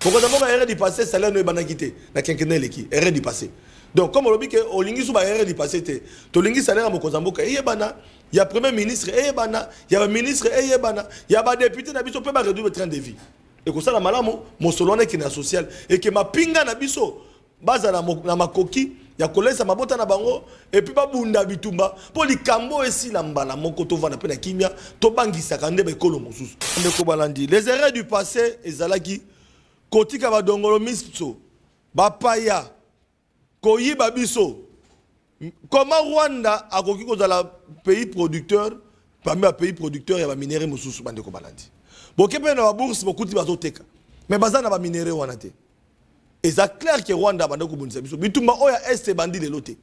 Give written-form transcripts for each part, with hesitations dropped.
Pourquoi d'abord erreur du passé, salaire ne bana quitté, na quinquennat leki, erreur du passé. Donc comme on dit que olingi sou ba erreur du passé te, to lingi salaire à Mokozamboka, bana, il y a premier ministre bana, il y a ministre bana, il y a ba député na biso peut ba réduire le train de vie. Et que ça la malamu mon solone qui est social et que ma pinga na biso baza na makoki ya kolesa mabota na bango et puis ba bunda bitumba pour likambo esi la mbala moko to vana pe na kimia to bangisa kande ba ekolo mosusu. Ndeko balandi les erreurs du passé ezalaki kotika ba dongolo misto ba paya koyiba biso. Comment Rwanda a koki kozala pays producteur parmi les pays producteurs ya ba minéraux mosusu bandeko balandi. Bokepe na ba bourse bokuti bazoteka mais baza na ba minéraux wana te. Et c'est clair que Rwanda bande ko bonisa biso bitumba oya est bandi de loté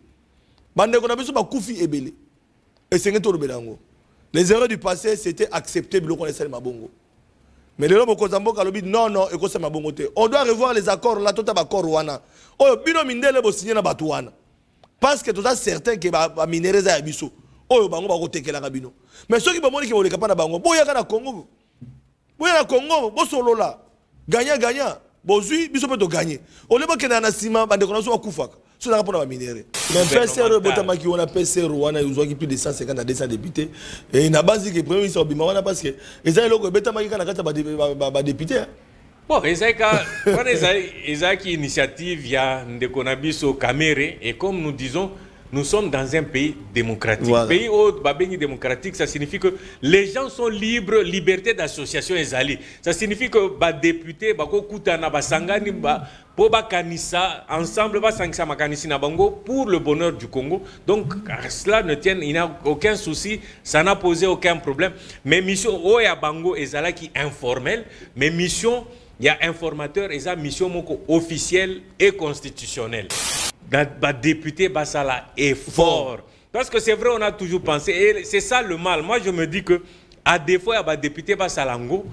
bande ko na biso ba kufi ebele et c'est ngento lobelango. Les erreurs du passé c'était accepter biloko na sel mabongo mais le lobo kozamboka lobi non et ko sel mabongo te. On doit revoir les accords là tota ba accord wana oyo bino mindele bo signer na batu wana parce que tout ça certain que ba minéraux ya biso oyo bango ba ko tekela ka bino mais ceux qui ba moni ke boleka pa na bango boya ka na Congo bo solola gagnant bozui biso pe to gagner oleba ke na sima bande konaso akufaka so na rapona ba minéraux mais PCR botamaki on a PCR wana uzwaki plus de 150 à 200 députés et na base que premier ministre obima wana parce que ezali loko betamaki kana kata ba députés. Bon, Ezaki initiative ya Ndekonabiso Kamere et comme nous disons nous sommes dans un pays démocratique. Voilà. Pays démocratique, ça signifie que les gens sont libres, liberté d'association ezali. Ça signifie que les députés, ensemble, pour le bonheur du Congo. Donc, cela ne tient, il n'y a aucun souci, ça n'a posé aucun problème. Mais mission, Bango ezala qui informelle, mais mission, il y a informateur, et ça mission officielle et constitutionnelle. Député Bassala est fort. Parce que c'est vrai, on a toujours pensé, et c'est ça le mal. Moi, je me dis que, à défaut, il y a député Bassalango,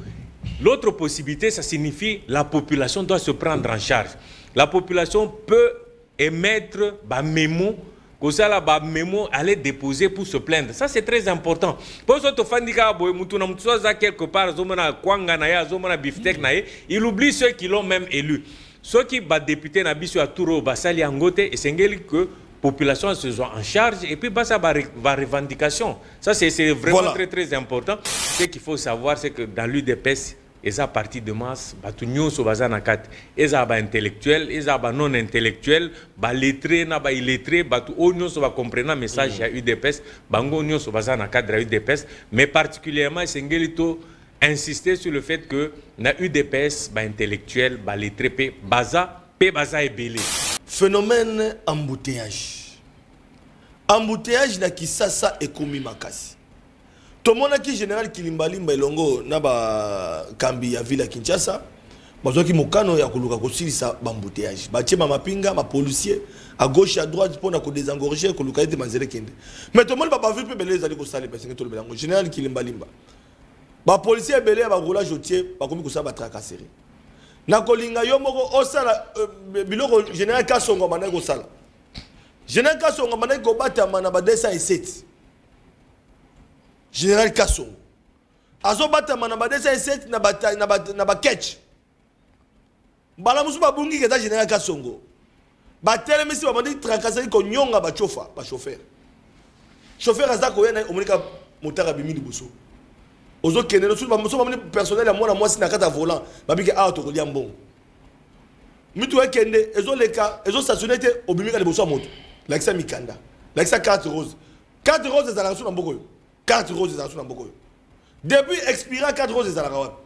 l'autre possibilité, ça signifie la population doit se prendre en charge. La population peut émettre un mémo, que ça, là, mémo, aller déposer pour se plaindre. Ça, c'est très important. Pour ce quelque part, il oublie ceux qui l'ont même élu. Ceux qui sont députés na biso à Touro, Bassali Angote, et c'est que la population se soit en charge et puis ça va revendication. Ça c'est vraiment très important. Ce qu'il faut savoir, c'est que dans l'UDPS, ils ont parti de masse, ils sont ils ont intellectuels, ils ont non intellectuels, lettrés, illettrés, ils sont comprendre le message de l'UDPS, ils sont de l'UDPS, mais particulièrement, c'est insister sur le fait que na UDPS intellectuel lettré baza et belé. Phénomène embouteillage na Kisasa et Komi Makasi. Tout le monde qui général Kilimbalimba elongo na ba kambi ya ville Kinshasa bazoki mokano ya koluka kosilisa embouteillage batie mapinga ma policier à gauche à droite pour na ko désengorger koluka ete manzele kende mais tout le monde ba vu pe belé ezali ko sala parce que tout le monde général Kilimbalimba ba policier belé ba roulage routier ba komi ko sa ba tracasserie na kolinga yo moko osala biloko général Kasongo manai ko sala général Kasongo manai ko batama na ba 207 général Kasongo azo batama na ba 207 na ba catch bala musu ba bungi ke général Kasongo ba telemisi ba mandi tracasserie ko nyonga ba chauffeur azako yena omonika motara bimi liboso ozo kene no ba muso ba personnel ya mwana mwasi na kata volant ba bike auto ko liambon mitu ekende ezo leka ezo stationner te obimika liboso moto like ça mikanda like ça carte rose ezala sur na mboko yo carte rose ezala sur na mboko yo depuis expira carte rose ezala kawa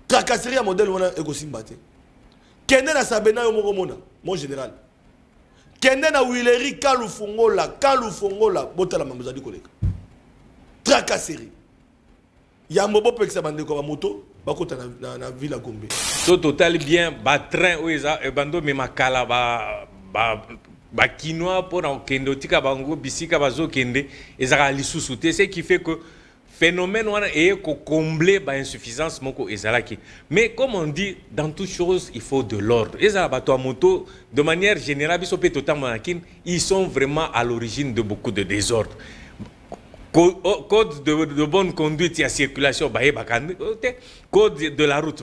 tracasserie ya modèle wana ekosimba te kende na sabena yo moko mona mon général kende na Wileri kalufongola botala mamuzadi koleka tracasserie ya mobo pekisa bande ko ba moto bakota na ville Gombe so total bien ba train oeza bando me makala ba kinoa pour na kendo tika bango bisika bazo kende ezaka lisusu te ce qui fait que phénomène wana est combler ba insuffisance moko ezalaki mais comme on dit dans toute chose il faut de l'ordre ezala bato moto de manière générale biso pe totalement ils sont vraiment à l'origine de beaucoup de désordre. code de bonne conduite et circulation, code de la route,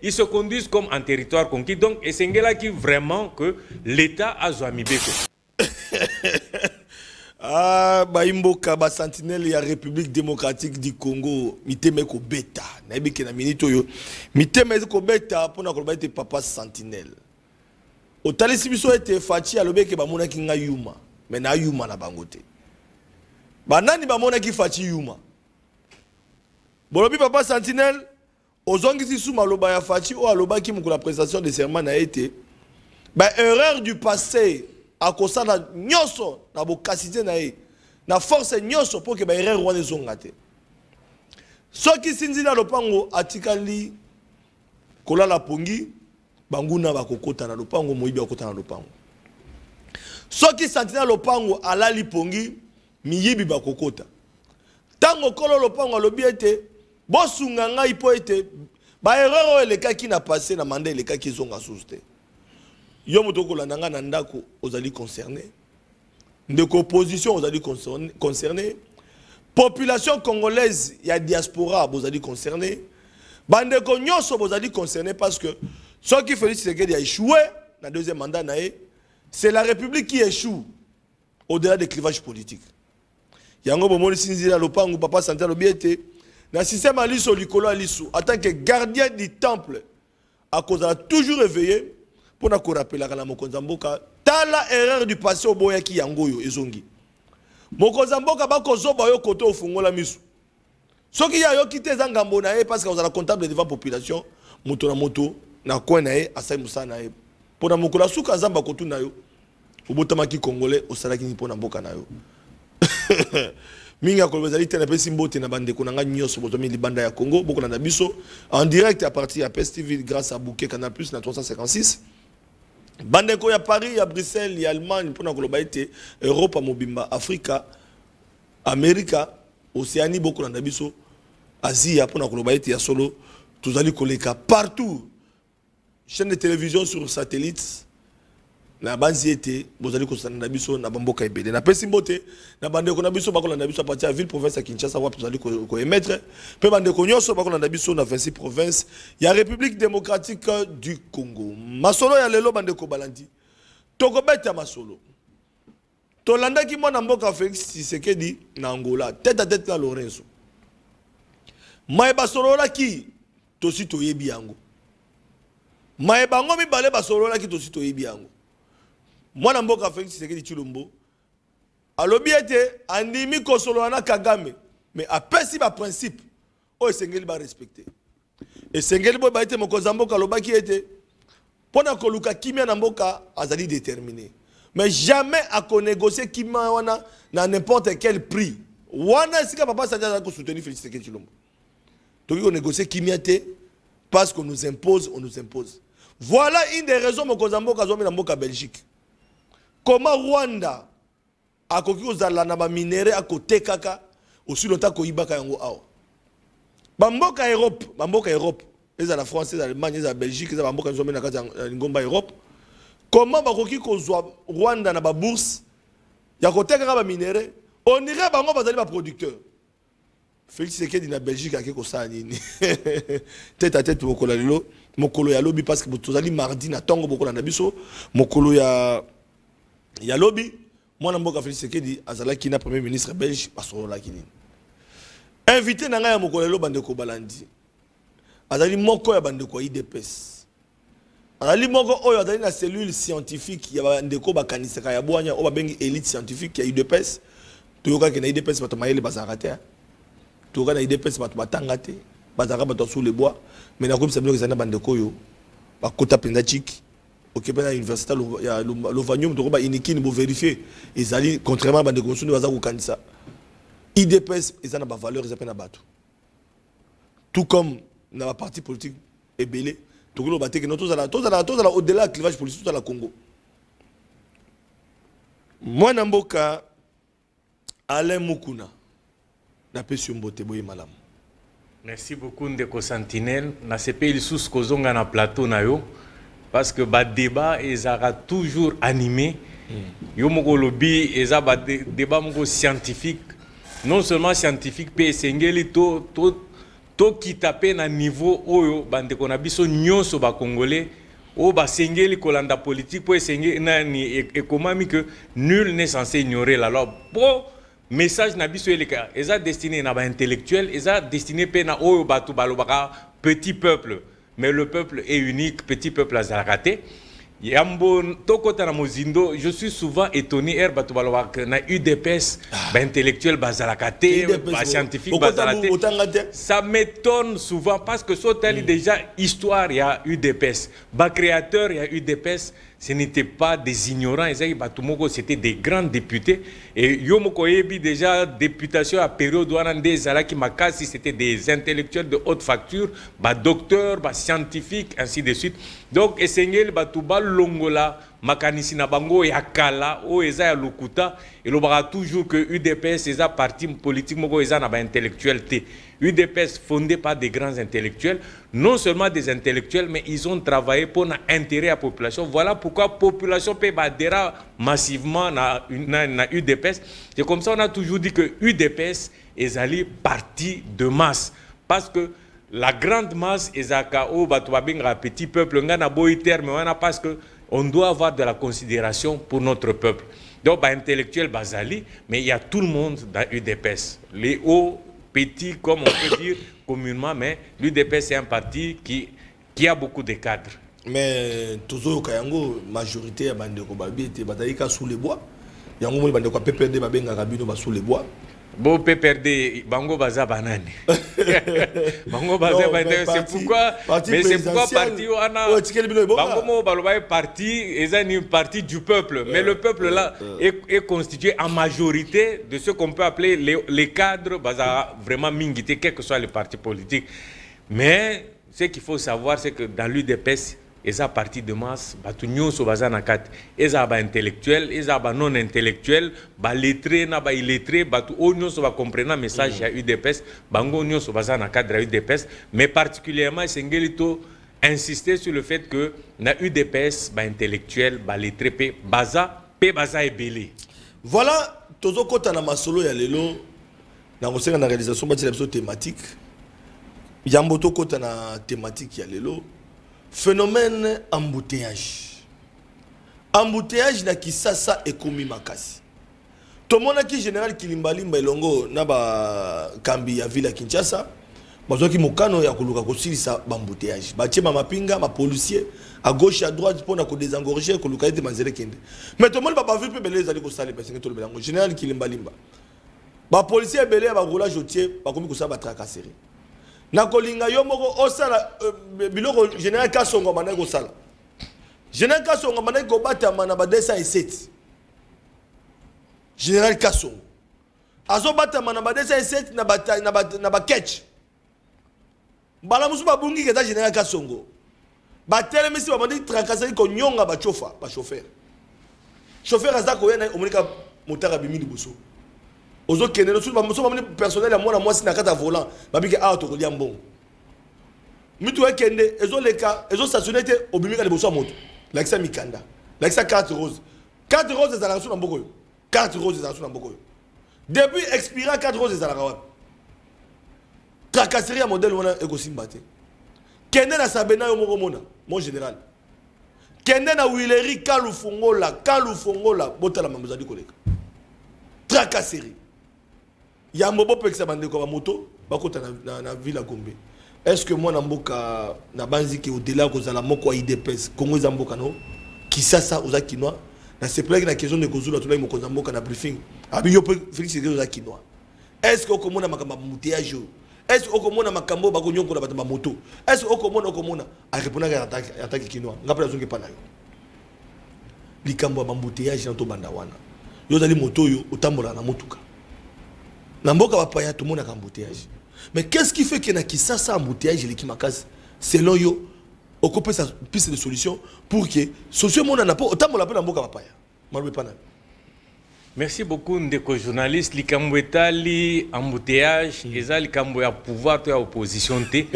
ils se conduisent comme en territoire conquis. Donc, et c'est là qui vraiment que l'État a joué Beko. Ah, Baimboka, ba sentinelle ya République démocratique du Congo, miteme ko beta. Na biki na minito yo. Miteme ko beta pona ko baite papa sentinelle. O talisi biso ete fachi alobeke ba mona ki nga yuma. Mais na yuma na bangote. Ba nani ba mona ki fachi yuma. Bolobi papa sentinelle, ozongi si suma loba ya fachi o aloba ki mukula prestation de serment na été. Ba erreur du passé. A kosa na nyoso na bokasite na ye na force nyoso pour que ba erreur wana ezongate soki sinzi na lopango atikali kolala pongi banguna bakokota na lopango moyibi akota na lopango soki santina lopango alali pongi miyibi bakokota tango kolo lopango alobi ete bosunga ngai po ete ba erreur elekaki na passé na mandat elekaki ezonga suste yo motoko la nanga na ndako ozali concerné ndeko opposition ozali concerné population congolaise ya diaspora bozali concerné bandeko nyonso bozali concerné parce que ce qui Félix Tshisekedi a échoué dans deuxième mandat nae c'est la République qui échoue au-delà des clivages politiques yango bomoni sinzila lopango papa santé lobiete na système aliso likolo aliso en tant que gardien du temple à cause a toujours réveillé pour nous rappeler la Mokonzamboka, tala erreur du passé au boya ki yangoyo ezongi. Mokonzamboka bako zoba yo koto ofungola misu. Soki ya yo kite zangambo na e parce que vous avez comptable devant population, moto na moto na coin na e asai musa na e. Pour na mokola suka zamba kotu na yo. Obotama ki congolais osalaki ni pona mboka na yo. Minga ko bezali tena pesi mbote na bande konanga nyoso botomi libanda ya Congo boko na biso en direct à partir à PES TV grâce à Bouquet Canal Plus na 356. Bandeko ya Paris, ya Bruxelles, ya Allemagne, pour na été Europe, Mobimba, Africa, America, Océanie, beaucoup na biso, Asie, pour na été ya solo, tous allez koleka partout. Chaîne de télévision sur satellite, na banzi été, vous allez konstana na biso na bamboka ebele. Na pesi mbote, na bandeko na biso bakona na biso à partir à ville province à Kinshasa, vous allez ko émettre. Pe bandeko nyonso bakona na biso na 26 provinces. Il y a République démocratique du Congo. Masolo ya lelo bandeko balandi. Toko beta masolo. Tolanda ki mwana mboka Félix Tshisekedi na Angola, tête à tête na Lorenzo. Maeba solo la ki tosi to yebi yango. Maeba ngomi bale basolo la ki tosi to yebi yango. Mwana mboka Félix Tshisekedi Tshilombo alobi ete andimi kosolo na Kagame mais apesi ba principe o esengeli ba respecter esengeli bo ba ete mokozamboka lobaki ete pona koluka kimia na mboka azali déterminé mais jamais à négocier kimia wana na n'importe quel prix wana sika papa Sandia ko soutenir Félix Tshisekedi Tshilombo donc on négocier kimia te parce qu'on nous impose voilà une des raisons mokozamboka zomi na mboka Belgique. Comment Rwanda a koki ozala na ba minéraux à côté kaka aussi longtemps ko ibaka yango awa. Bamboka Europe, les la France, les Allemagne, les Belgique, les bamboka nzombe na kati ngomba Europe. Comment ba koki kozwa Rwanda na ba bourse ya côté kaka ba minéraux, on irait bango bazali ba producteur. Félix Tshisekedi na Belgique a ko sa nini. Tête à tête mokolo lelo, mokolo ya lobby parce que tozali mardi na tongo bokolo na biso, mokolo ya lobby mwana mboka Félix Tshisekedi azalaki na premier ministre belge basolola kini invité na nga ya mokolo lo bandeko balandi azali moko ya bandeko IDPS azali moko oyo azali na cellule scientifique ya bandeko bakanisaka ya bwanya o babengi élite scientifique ya IDPS toyoka ke na IDPS bato mayele bazarate toyoka na IDPS bato batanga te bazaka bato sous les bois mais na ko bisa biloko ezana bandeko yo bakota penza chiki ok à l'université l'Ovanium de Roba Iniki nous vérifier ils allaient contrairement à bande de nous baza kokanisa IDPS ils ont des valeurs ils appellent bateau tout comme dans la partie politique ebelé tout le bateau que nous tous à au-delà clivage politique tout à la Congo moi namboka Alain Mukuna na pesi mbote boye malam. Merci beaucoup Ndeko Sentinelle na CP il sous kozonga na plateau na yo. Parce que le débat est toujours animé. Yo moko lobby eza ba débat moko scientifique non seulement scientifique pe esengeli to kitape na niveau oyo bande kona biso nyonso ba congolais o ba sengeli kolanda politique po esengeli nani ekomami que nul n'est censé ignorer la loi. Pour message na biso eleka eza destiné na ba intellectuel, eza destiné pe na oyo batu balobaka petit peuple, mais le peuple est unique, petit peuple azalakate. Yambo tokota na mozindo, je suis souvent étonné batu balobaka na UDPS ba intellectuel bazalakate, ba scientifique bazalakate. Ça m'étonne souvent parce que sotali déjà histoire il y a UDPS, ba créateur il y a UDPS. Ce n'étaient pas des ignorants, c'était des grands députés. Et Yomoko Ebi, déjà, députation à période où c'était des intellectuels de haute facture, docteurs, scientifiques, ainsi de suite. Donc, Essengel, Batouba, Longola, Makanisi Nabango, Yakala, Oeza, Yalukuta, et l'on verra toujours que UDPS, c'est un parti politique, c'est un intellectuel. UDPS fondé par des grands intellectuels, non seulement des intellectuels, mais ils ont travaillé pour l'intérêt à la population. Voilà pourquoi la population peut adhérer massivement à UDPS. C'est comme ça qu'on a toujours dit que UDPS est allé parti de masse. Parce que la grande masse est un petit peuple, parce qu'on doit avoir de la considération pour notre peuple. Donc, intellectuel Bazali, mais il y a tout le monde dans UDPS. Les hauts, petit, comme on peut dire communément, mais l'UDPS c'est un parti qui a beaucoup de cadres. Mais toujours Kayango, majorité à Bandeko Babi était bataillika sous les bois. Yango Bandeko PPRD Babenga Rabino sous les bois. Bon PPRD Bango Baza Banane. Bango Baza Banane, c'est pourquoi mais c'est pourquoi parti Bango Baloba parti est parti du peuple, mais le peuple là est constitué en majorité de ce qu'on peut appeler les cadres Baza vraiment mingité quel que soit le parti politique. Mais ce qu'il faut savoir c'est que dans l'UDPS ils ont parti de masse, ils sont ils ont intellectuels, ils ont non intellectuels, ils lettrés, ils illettrés, ils sont comprendre le message à UDPS, ils sont cadre à UDPS, mais particulièrement ils insister sur le fait que na UDPS, intellectuels, lettrés, baza et belé. Voilà, tozo kota na masolo ya lelo, na la réalisation de thématique, yamboto kota na thématique ya lelo. Phénomène embouteillage. Embouteillage na Kisasa et Komi Makasi. Tout le monde qui général Kilimbalimba Elongo na ba kambi ya ville Kinshasa, bazoki mokano ya koluka kosilisa embouteillage. Batie ma mapinga, ma policier à gauche à droite pour na ko désengorger koluka ete manzele kende. Mais tout le monde ba vu pe belé zali ko sale parce que tout le belango général Kilimbalimba. Ba policier belé ba roulage routier ba komi ko sa ba tracasserie. Na kolinga yo moko osala biloko général Kasongo manai ko sala. Général Kasongo manai ko batama na ba 207. Général Kasongo. Azo batama na ba 207 na ba catch. Bala musu ba bungi keta général Kasongo. Ba telemisi ba mandi tracasserie ko nyonga ba chauffeur, ba chauffeur. Chauffeur azako yana omonika motara bimi liboso. Ozo kene no suba muso bamni personnel ya mwana mwasi na kata volant babike auto ko liam bon mitu ekende ezo leka ezo stationner te obimika le boso moto lakisa mikanda lakisa carte rose za la na mboko yo carte rose za na mboko yo depuis expira carte rose za la kawa tracasserie ya modèle wana ekosimba te kende na sabena yo moko mona mon général kende na Willery kalufongola botala mamuzadi koleka tracasserie ya mobo pekisa bande ko ba moto bakota na ville Gombe. Est-ce que moi na mboka na banzi ki au-delà ko zala moko IDPS Congo za mboka no Kisasa oza kinwa na se plaque na question de kozula to la moko za mboka na briefing abi yo Félix oza kinwa. Est-ce que okomona makamba muteage? Est-ce que okomona makambo ba konyonko na batamba moto? Est-ce que okomona a répondre à attaque kinwa ngapela zonge pa na yo likambo ba muteage na to banda wana yo zali moto yo otambola na motuka na mboka bapaya tout le monde a embouteillage. Mais qu'est-ce qui fait que na Kisasa embouteillage les Kimakasi selon yo occuper sa piste de solution pour que solution mon na pas autant mon appelle na mboka bapaya malwe pana Merci beaucoup, ndeko journaliste. Likambo etali embouteillage, eza likambo ya pouvoir to ya opposition te.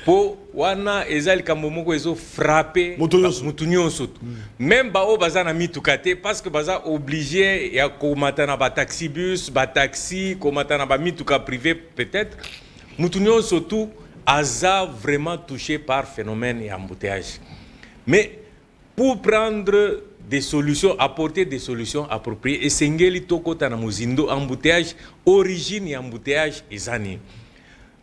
Po wana eza likambo moko ezo frapper mutu nyonso. Même ba o baza na mituka te parce que baza obligé ya komata na ba taxi bus, ba taxi, komata na ba mituka privé peut-être. Mutu nyonso tout aza vraiment touché par phénomène et embouteillage. Mais pour prendre des solutions, apporter des solutions appropriées. Et Sengeli Toko Tanamuzindo, embouteillage, origine et embouteillage, ezani.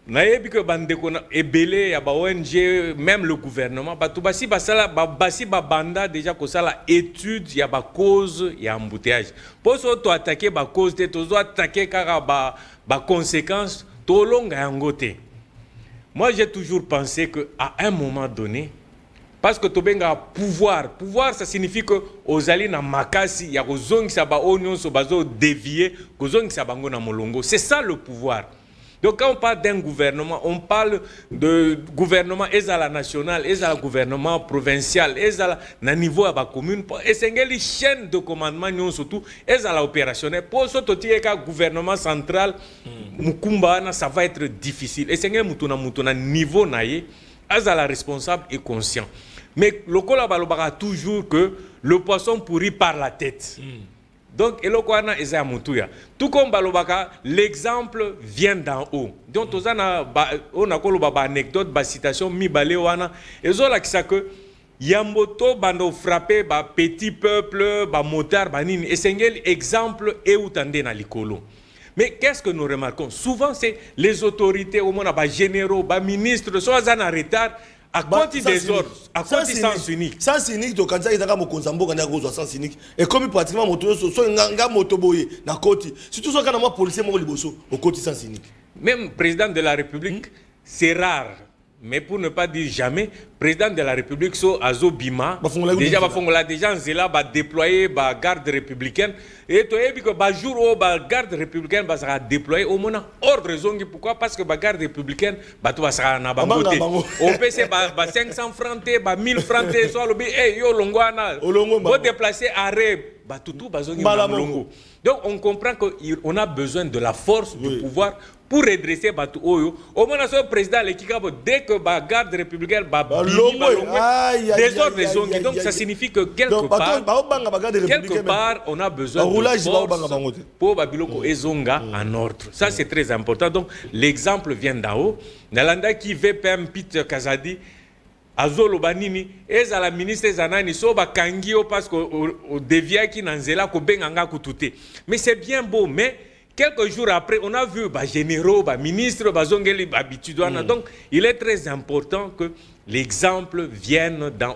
Nayebi que bandeko ebele ya ba ONG, même le gouvernement, batubasi basala basi banda déjà ko sala étude ya ba cause ya embouteillage. Pour so to attaquer ba cause te to attaquer kaka ba conséquences to longa yangote. Moi j'ai toujours pensé que à un moment donné, parce que tobenga pouvoir, ça signifie que ozali na makasi ya kozongi sa ba onyon so bazo dévier, kozongi sa bango na molongo. C'est ça le pouvoir. Donc quand on parle d'un gouvernement, on parle de gouvernement ezala national, ezala gouvernement provincial, ezala na niveau à ba commune, esengeli chaîne de commandement nyon surtout ezala opérationnel. Pour ce totieka gouvernement central, mukumba na ça va être difficile. Esengeli mutuna niveau naie, ezala responsable et conscient. Mais le Kolabalobara toujours que le poisson pourrit par la tête. Donc, tout comme Balobaka, l'exemple vient d'en haut. Donc, on a une anecdote, une citation, mi balewana, et zola qui que Yamboto bando frappé ba petit peuple, ba motard, ba nini, et c'est un exemple et où tendez na likolo. Mais qu'est-ce que nous remarquons? Souvent, c'est les autorités, au moins, les généraux, les ministres, soit en retard, à cause des ordres, à cause du sens unique. Sens unique, donc quand il y a un konzambo, quand il y a un sens unique, et comme pratiquement moto, soit un motoboye, na côté, surtout quand il y a un policier mort liboso, au côté sens unique. Même président de la République, c'est rare. Mais pour ne pas dire jamais, président de la République, so Azo Bima, déjà Nzela va déployer la garde républicaine. Et tu as vu que le jour où la garde républicaine va déployer, au moins ordre zongi. Pourquoi? Parce que la garde républicaine va sera na bangote. On peut se 500 francs, 1000 francs, soit le yo longwana, vous déplacer arrêt, tout bazongi malongo. Donc on comprend qu'on a besoin de la force du pouvoir pour redresser Batu Oyo. Au moins, le président, dès que la garde républicaine va désordre des zones. Donc, ça signifie que quelque part, on a besoin de force pour Babiloko et Zonga en ordre. Ça, c'est très important. Donc, l'exemple vient d'en haut. Nalanda qui VPM Peter Kazadi, Azolo Banini, et la ministre Zanani, Soba Kangio, parce qu'au dévia qui n'anzela, ko benganga kutute. Mais c'est bien beau, mais quelques jours après, on a vu les généraux, les ministres, les zongeli, les habitudes. Donc, il est très important que l'exemple vienne dans.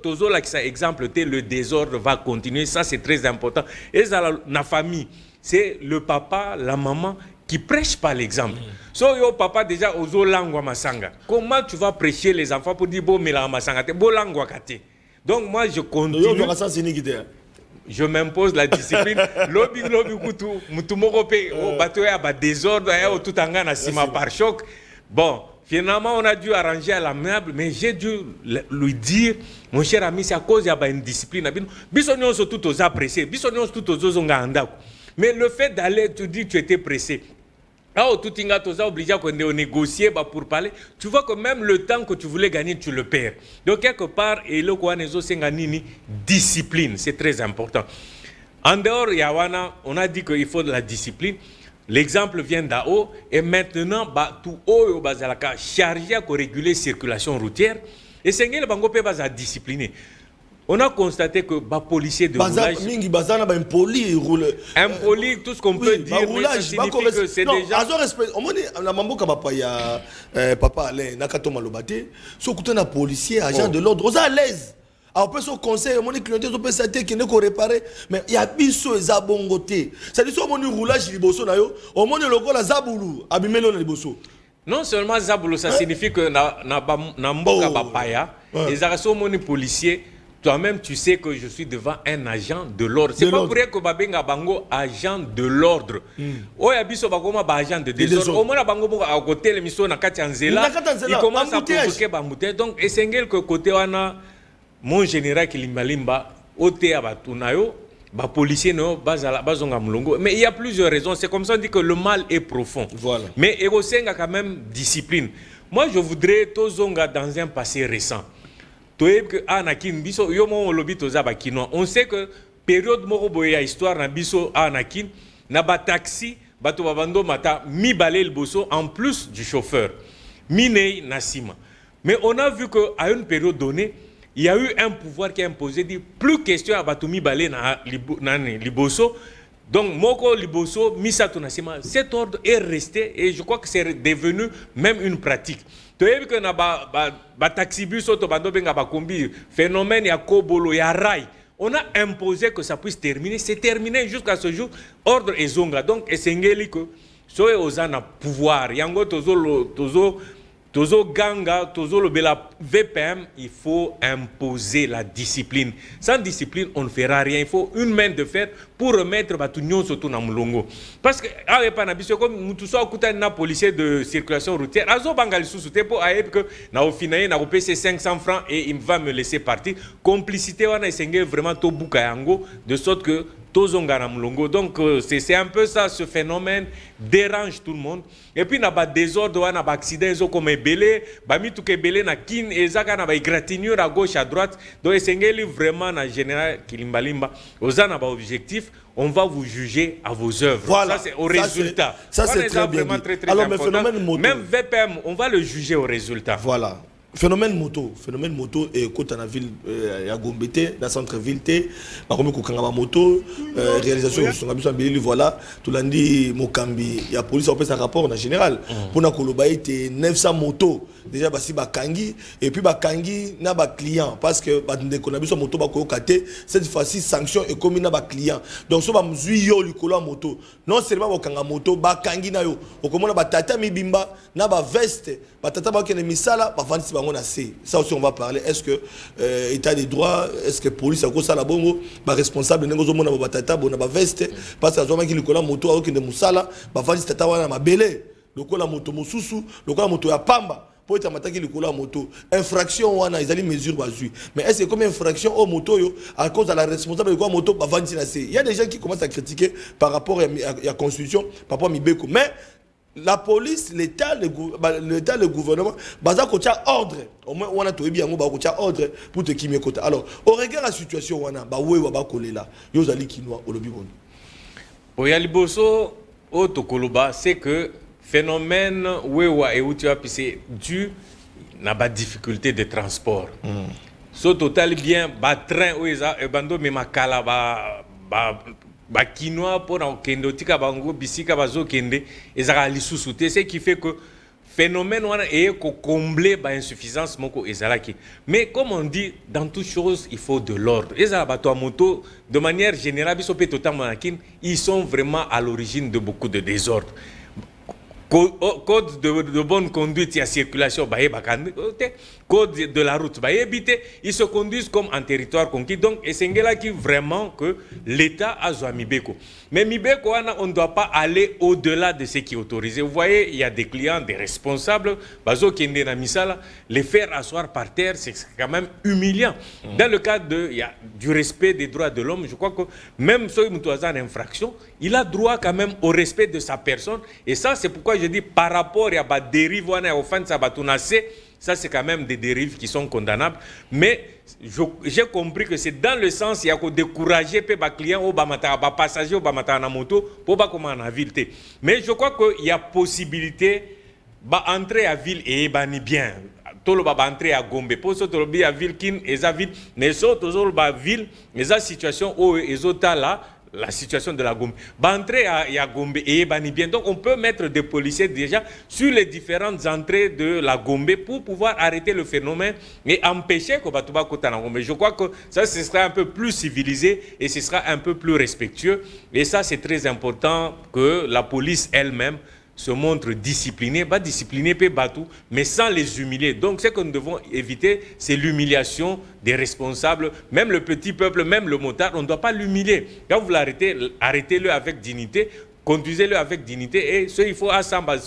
Toujours là, ça exemple, le désordre va continuer. Ça, c'est très important. Et la famille, c'est le papa, la maman qui prêchent par l'exemple. So yo papa déjà ozo langwa masanga. Comment tu vas prêcher les enfants pour dire bon mais la masanga te bon langwa kate. Donc moi je continue. Je m'impose la discipline. Lobby kutu mutumoko pe o bateau ya ba désordre ya tout anga na sima par choc. Bon, finalement on a dû arranger à l'amiable, mais j'ai dû lui dire mon cher ami c'est à cause ya ba indiscipline. Biso nyonso tout aux appréciés, biso nyonso tout aux zonga andako. Mais le fait d'aller tu dis tu étais pressé. Là où tout est obligé de négocier pour parler, tu vois que même le temps que tu voulais gagner, tu le perds. Donc quelque part, discipline, c'est très important. En dehors, Yawana, on a dit qu'il faut de la discipline. L'exemple vient d'en haut. Et maintenant, tout haut, chargé à réguler la circulation routière. Et c'est que bango peut discipliner. On a constaté que les policiers de roulage... Impoli, tout ce qu'on peut dire, mais ça signifie que c'est déjà... Papa Alain, Nakato Malobate, so écoutez un policier, agent de l'ordre, on est à l'aise. On peut se conseiller, on est clienté, on peut s'attendre qu'il ne peut réparer, mais il y a biso et zabongoté. C'est-à-dire que on roulage liboso na yo, on est le gros la zaboulou, abimelo na liboso. Non seulement zaboulou, ça signifie que na mboka bapaya, les arrêts policiers. Toi-même, tu sais que je suis devant un agent de l'ordre. C'est pas pour rien que Babenga Bango, agent de l'ordre. Oya biso bakoma ba agent de désordre. Au moins Bango à côté l'émission na Katianzela, il commence à provoquer bambouté. Donc essengel que côté wana mon général Kilimbalimba ote abatunayo bah policier non bazonga mulongo. Mais il y a plusieurs raisons. C'est comme ça on dit que le mal est profond. Voilà. Mais Erosenga quand même discipline. Moi je voudrais tozonga dans un passé récent. Que anakin biso yomo on lobi tozaba kino. On sait que période moko boya histoire na biso anakin na ba taxi bato babando mata mi balé le bosso en plus du chauffeur. Minei Nassima. Mais on a vu qu'à une période donnée, il y a eu un pouvoir qui a imposé, dit plus question à Batoumi Balé na Liboso. Donc, Moko Liboso, Misato Nassima, cet ordre est resté et je crois que c'est devenu même une pratique. Tu as vu que na taxibus, phénomène, il y a Kobolo, il y a Rai. On a imposé que ça puisse terminer. C'est terminé jusqu'à ce jour. Ordre et zonga. Donc, Essengeli que soye ozana pouvoir. Yango tozo ganga, tozo le bela VPM, il faut imposer la discipline. Sans discipline, on ne fera rien. Il faut une main de fer pour remettre Batunion surtout dans Moulongo. Parce que, comme tout ça, un policier de circulation routière, azo bangali sous-souté pour que na au final, na payé 500 francs et il va me laisser partir. Complicité, on a essayé vraiment tout boukayango, de sorte que donc c'est un peu ça, ce phénomène dérange tout le monde. Et puis il y a des désordres, il y a des accidents comme Ebélé, il na kin ezaka na ba égratignure à gauche à droite. Donc c'est vraiment en général Kilimbalimba, aux an objectif, on va vous juger à vos œuvres. Voilà. Ça c'est au résultat. Ça c'est très bien. Très alors important. Mais phénomène moto. Même VPM, on va le juger au résultat. Voilà. Phénomène moto et côté dans la ville à Gombete dans centre-ville té ba comme kokanga moto réalisation sur ngabisa mbili voilà tout lundi Mokambi il y a police on fait un rapport en général pour na koloba été 900 motos déjà basi bakangi et puis bakangi na ba client parce que ba ndeko na biso moto ba ko katé cette fois-ci sanction et comme na ba client donc so ba mzui yo likolo moto non seulement bakanga moto bakangi na yo okomona ba tata mibimba na ba veste ba tata ba kene misala ba vandi ça aussi on va parler. Est-ce que état des droits, est-ce que police a cause ça la bongo, ba responsable nengozo mona ba tata bona ba veste parce que azoma ki likola moto a ki de musala ba vandi tata wana mabele lokola moto mosusu lokola moto ya pamba pour être mataki likola moto infraction wana izali mesure bazui mais est-ce que comme infraction au moto yo à cause de la responsable de quoi moto ba vandi na il y a des gens qui commencent à critiquer par rapport à la constitution par rapport à Mibeko mais la police, l'État, le gouvernement, baza kocha ordre. Au moins on a tout bien, on va kocha ordre pour te kimé kota. Alors, au regard de la situation on a, ba ouais ba koler là. Yo zali kinwa au lobby bon. Oyaliboso au tokoloba, c'est que phénomène wewa et où tu as c'est dû na ba difficulté de transport. So total bien ba train ou eza bando me makala ba kinoa pour en kendotika bango bisika bazo kende ezaka lisusuté ce qui fait que phénomène wana est combler ba insuffisance moko ezalaki mais comme on dit dans toute chose il faut de l'ordre ezala bato moto de manière générale biso pe totalement ils sont vraiment à l'origine de beaucoup de désordres. Code de bonne conduite et circulation, code de la route, ils se conduisent comme en territoire conquis. Donc, c'est là qui vraiment que l'État a joué Mibeko. Mais Mibeko, on ne doit pas aller au-delà de ce qui est autorisé. Vous voyez, il y a des clients, des responsables, les faire asseoir par terre, c'est quand même humiliant. Dans le cadre du respect des droits de l'homme, je crois que même ceux qui ont une infraction, il a droit quand même au respect de sa personne. Et ça, c'est pourquoi je dis par rapport à la dérive, ça c'est quand même des dérives qui sont condamnables. Mais j'ai compris que c'est dans le sens, il y a que décourager les clients, les passagers, les moto, pour pas comment en ville. Mais je crois qu'il y a possibilité d'entrer à ville et bani bien. Tout le monde entrer à Gombe. Pour ce que à ville, ville, mais autres ville, les situations où les autres là. La situation de la Gombe. Entrer à Gombe et bien. Donc on peut mettre des policiers déjà sur les différentes entrées de la Gombe pour pouvoir arrêter le phénomène et empêcher que Batouba Kota na Gombe. Je crois que ça ce sera un peu plus civilisé et ce sera un peu plus respectueux. Et ça c'est très important que la police elle-même se montre disciplinée, pas disciplinée, mais sans les humilier. Donc ce que nous devons éviter, c'est l'humiliation des responsables, même le petit peuple, même le motard, on ne doit pas l'humilier. Quand vous l'arrêtez, arrêtez-le avec dignité conduisez-le avec dignité. Et ce, il faut assemble,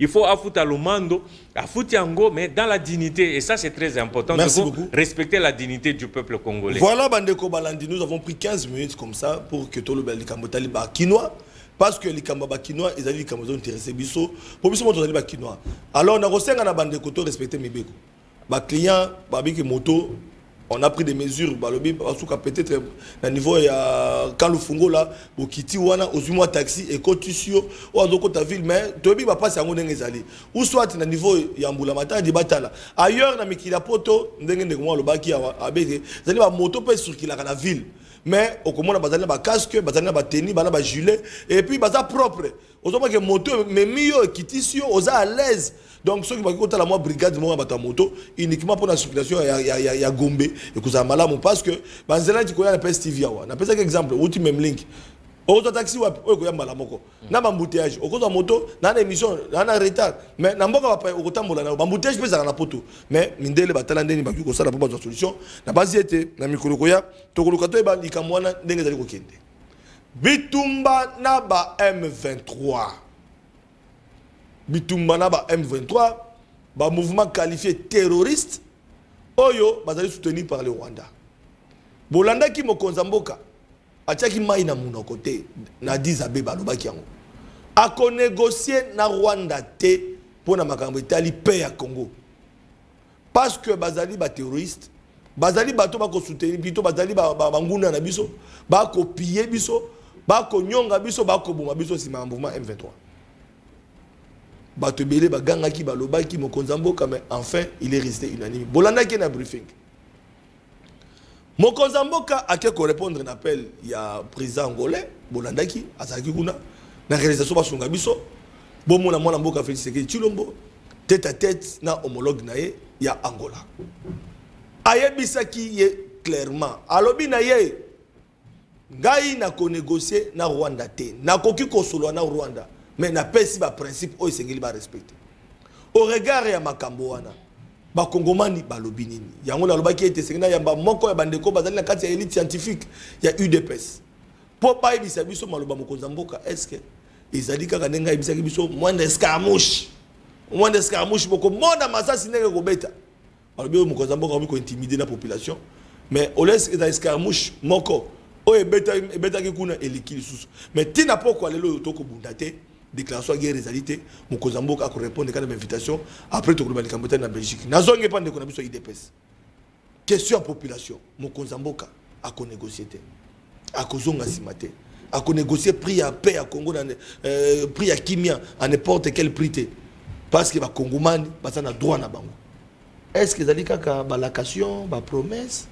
il faut affouter à l'omando, affouter en mais dans la dignité. Et ça, c'est très important. Merci beaucoup. Respecter la dignité du peuple congolais. Voilà, Bandeko Balandi, nous avons pris 15 minutes comme ça pour que tout le Likambo Taliba Kinois. Parce que les Kambaba Kinois, ils ont dit qu'ils ont intéressé Bisso. Pour Bisso, on a dit Kinois. Alors, on a reçu un Bandeko to respecter mes bécos. Les clients, les motos, on a pris des mesures. Peut-être à niveau quand le fungo là, au Kiti wana, aux humours taxi et cotisio, ou à d'autres villes, mais tu vas passer à mon engagé. Ou soit à niveau Yambulamata, di batala. Ailleurs, na mikila poto, ndenge ndenge le baki à bébé. Vous allez moto peut circuler dans la ville. Mais au comment on a casque, on a tennis, on a gilet, et puis on a propre. On a que moto, mais mieux Kitisio, on à l'aise. Donc ceux qui vont la moi brigade moi bata moto uniquement pour la circulation il y a Gombe et que ça malamu parce que banzela qui connaît la PSTV wa na pesa exemple outil même link auto taxi wa ko ya malamoko na embouteillage au cause moto na émission na retard mais na mboka ba ko tambola na embouteillage pesa na poto mais mindele batala ndeni ba ko sala pour ba solution na base était na mikolo ko ya to ko kato ba likamwana ndenge zali ko kende bitumba na ba M23 Bitumbana ba M23, ba mouvement qualifié terroriste, oyo bazali soutenu par le Rwanda. Bolanda ki mokonzamboka, atiaki mai na muna côté na dizabe balobaki yango. Ako négocier na Rwanda te pour na makambo etali paix ya Congo. Parce que bazali ba terroriste, bazali bato ba ko soutenir bito bazali ba nguna na biso, ba ko piller biso, ba ko nyonga biso, ba ko boma biso sima mouvement M23. Batebele bagangaki balobaki mokonzamboka mais enfin il est resté unanime. Bolanda qui na briefing. Mokonzamboka a quelque répondre un appel il y a président angolais Bolanda qui azaki kuna na réalisation basunga biso bomo na mwana mboka Félix Tshisekedi Tshilombo tête à tête na homologue na ye ya Angola. Ayebisaki ye clairement alobi na ye ngai na ko négocier na Rwanda te na koki kosolo na Rwanda. Mais na pesi ba principe o isengeli ba respecter. Au regard ya makambo wana ba kongomani ba lobi nini. Yango na lobaki ete sengena ya ba moko ya bandeko bazali na kati ya élite scientifique ya UDPS. Po ba ibisa biso maloba mokonzamboka est-ce que ezali kaka nenga ibisa biso moins d'escarmouche. Moins d'escarmouche boko mona masasi ndenge ko beta. Malobi mokonzamboka ko intimider la population. Mais au laisse que escarmouche moko o ebeta ki kuna eliki lisusu. Mais tina poko lelo toko bundate. Déclaration de guerre réalité, mon Kozamboka a répondu à l'invitation après tout le monde en Belgique. Nazonge pas de connaissance IDPS. Question à population, mon Kozamboka a négocié, a kozonga simate, a négocié prix à paix à Congo, prix à Kimia à n'importe quel prix parce que les Congomani passent na droit na bango. Est-ce que zalika ka balacation, ba promesse,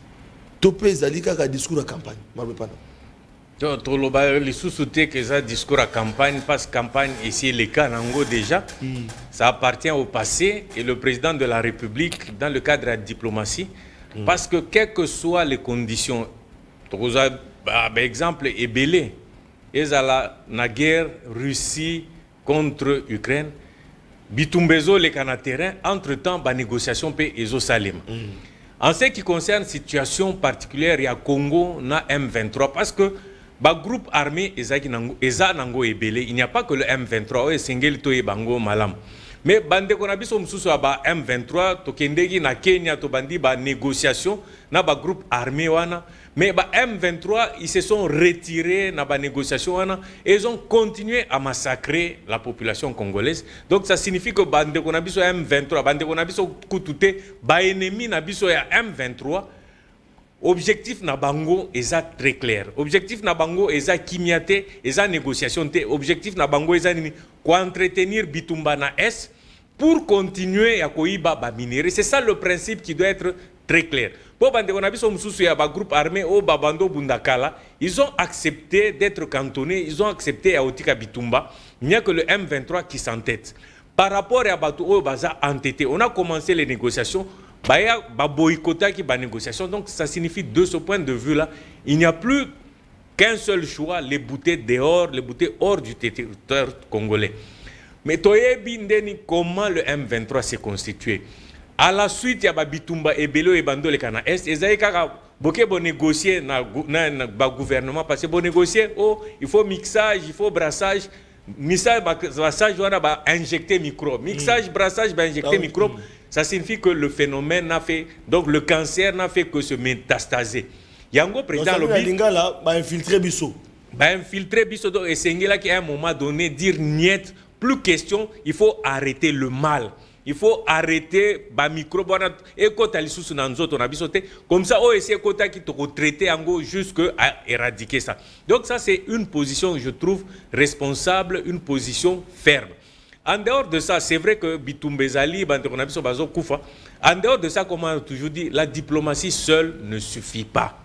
topé zalika ka discours à campagne, malbe pas non. Les sous-soutés que ça discours à campagne, parce que campagne ici les cas Nango déjà, ça appartient au passé et le président de la République dans le cadre de la diplomatie, parce que quelles que soient les conditions, par exemple Ebélé, ils ont la guerre Russie contre Ukraine, Bitumbezo les Canaterrains, entre-temps, la négociation paix et Salim. En ce qui concerne la situation particulière, il y a Congo, na M23, parce que le groupe armé Eza Nango Ebele, il n'y a pas que le M23, Sengeli Toye Bango Malam. Mais bande konabiso msusu ba M23 tokendeki na Kenya to bandi ba négociation na ba groupe armé wana, mais ba M23 ils se sont retirés na ba négociation wana et ils ont continué à massacrer la population congolaise. Donc ça signifie que bande konabiso M23 bande konabiso kutute ba ennemi na biso ya M23. Objectif na bango est très clair. Objectif na bango est kimiate, est négociation. Objectif na bango est entretenir Bitumba na S pour continuer à koiba ba minerai. C'est ça le principe qui doit être très clair. Pour bande konabiso mususu ya ba groupe armé au babando bundakala, ils ont accepté d'être cantonnés, ils ont accepté à Otika Bitumba, il n'y a que le M23 qui s'entête. Par rapport à Batou au baza entêté, on a commencé les négociations. Ba boycota qui ba négociation. Donc ça signifie de ce point de vue là, il n'y a plus qu'un seul choix, les bouter dehors, les bouter hors du territoire congolais. Mais toyebi ndeni comment le M23 s'est constitué. À la suite, il y a Bitumba et Belo et Bando les Cana Est, et Zaïka Boké bon négocier na gouvernement parce que bon négocier il faut mixage, il faut brassage. Mixage, brassage, on va injecter micro. Mixage, brassage, va injecter micro. Ça signifie que le phénomène n'a fait, donc le cancer n'a fait que se métastaser. Yango président lobby va infiltrer biso. Va infiltrer biso donc et c'est là qu'à un moment donné dire niet, plus question, il faut arrêter le mal. Il faut arrêter ba micro et quand ali sous nan autres on a bisoté comme ça on essaie kota qui te traiter en gros jusque à éradiquer ça. Donc ça c'est une position je trouve responsable, une position ferme. En dehors de ça, c'est vrai que Bitumbezali, Bazo Koufa, en dehors de ça, comme on a toujours dit, la diplomatie seule ne suffit pas.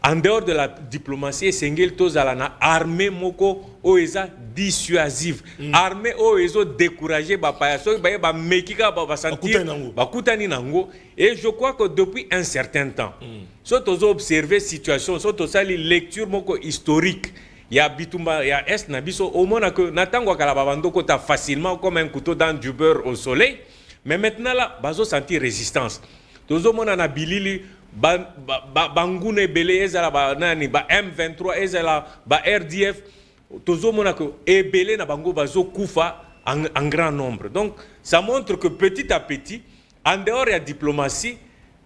En dehors de la diplomatie, Sengel Tozalana, armée moko oeza dissuasive, armée oezo découragée, bapayaso, ba mekika, ba sentir, ba kutani nango. Et je crois que depuis un certain temps, soit aux observer situation, soit aux lecture moko historique. Il y a Bitumba, il y a Est Nabiso, au moins que Natango Kalababando kota facilement comme un couteau dans du beurre au soleil. Mais maintenant là, bazo sentir résistance. Tozo mona na bilili bangune belé ezala ba nani ba M23 ezala ba RDF. Tozo mona que ebelé na bango bazo kufa en grand nombre. Donc ça montre que petit à petit, en dehors de la diplomatie,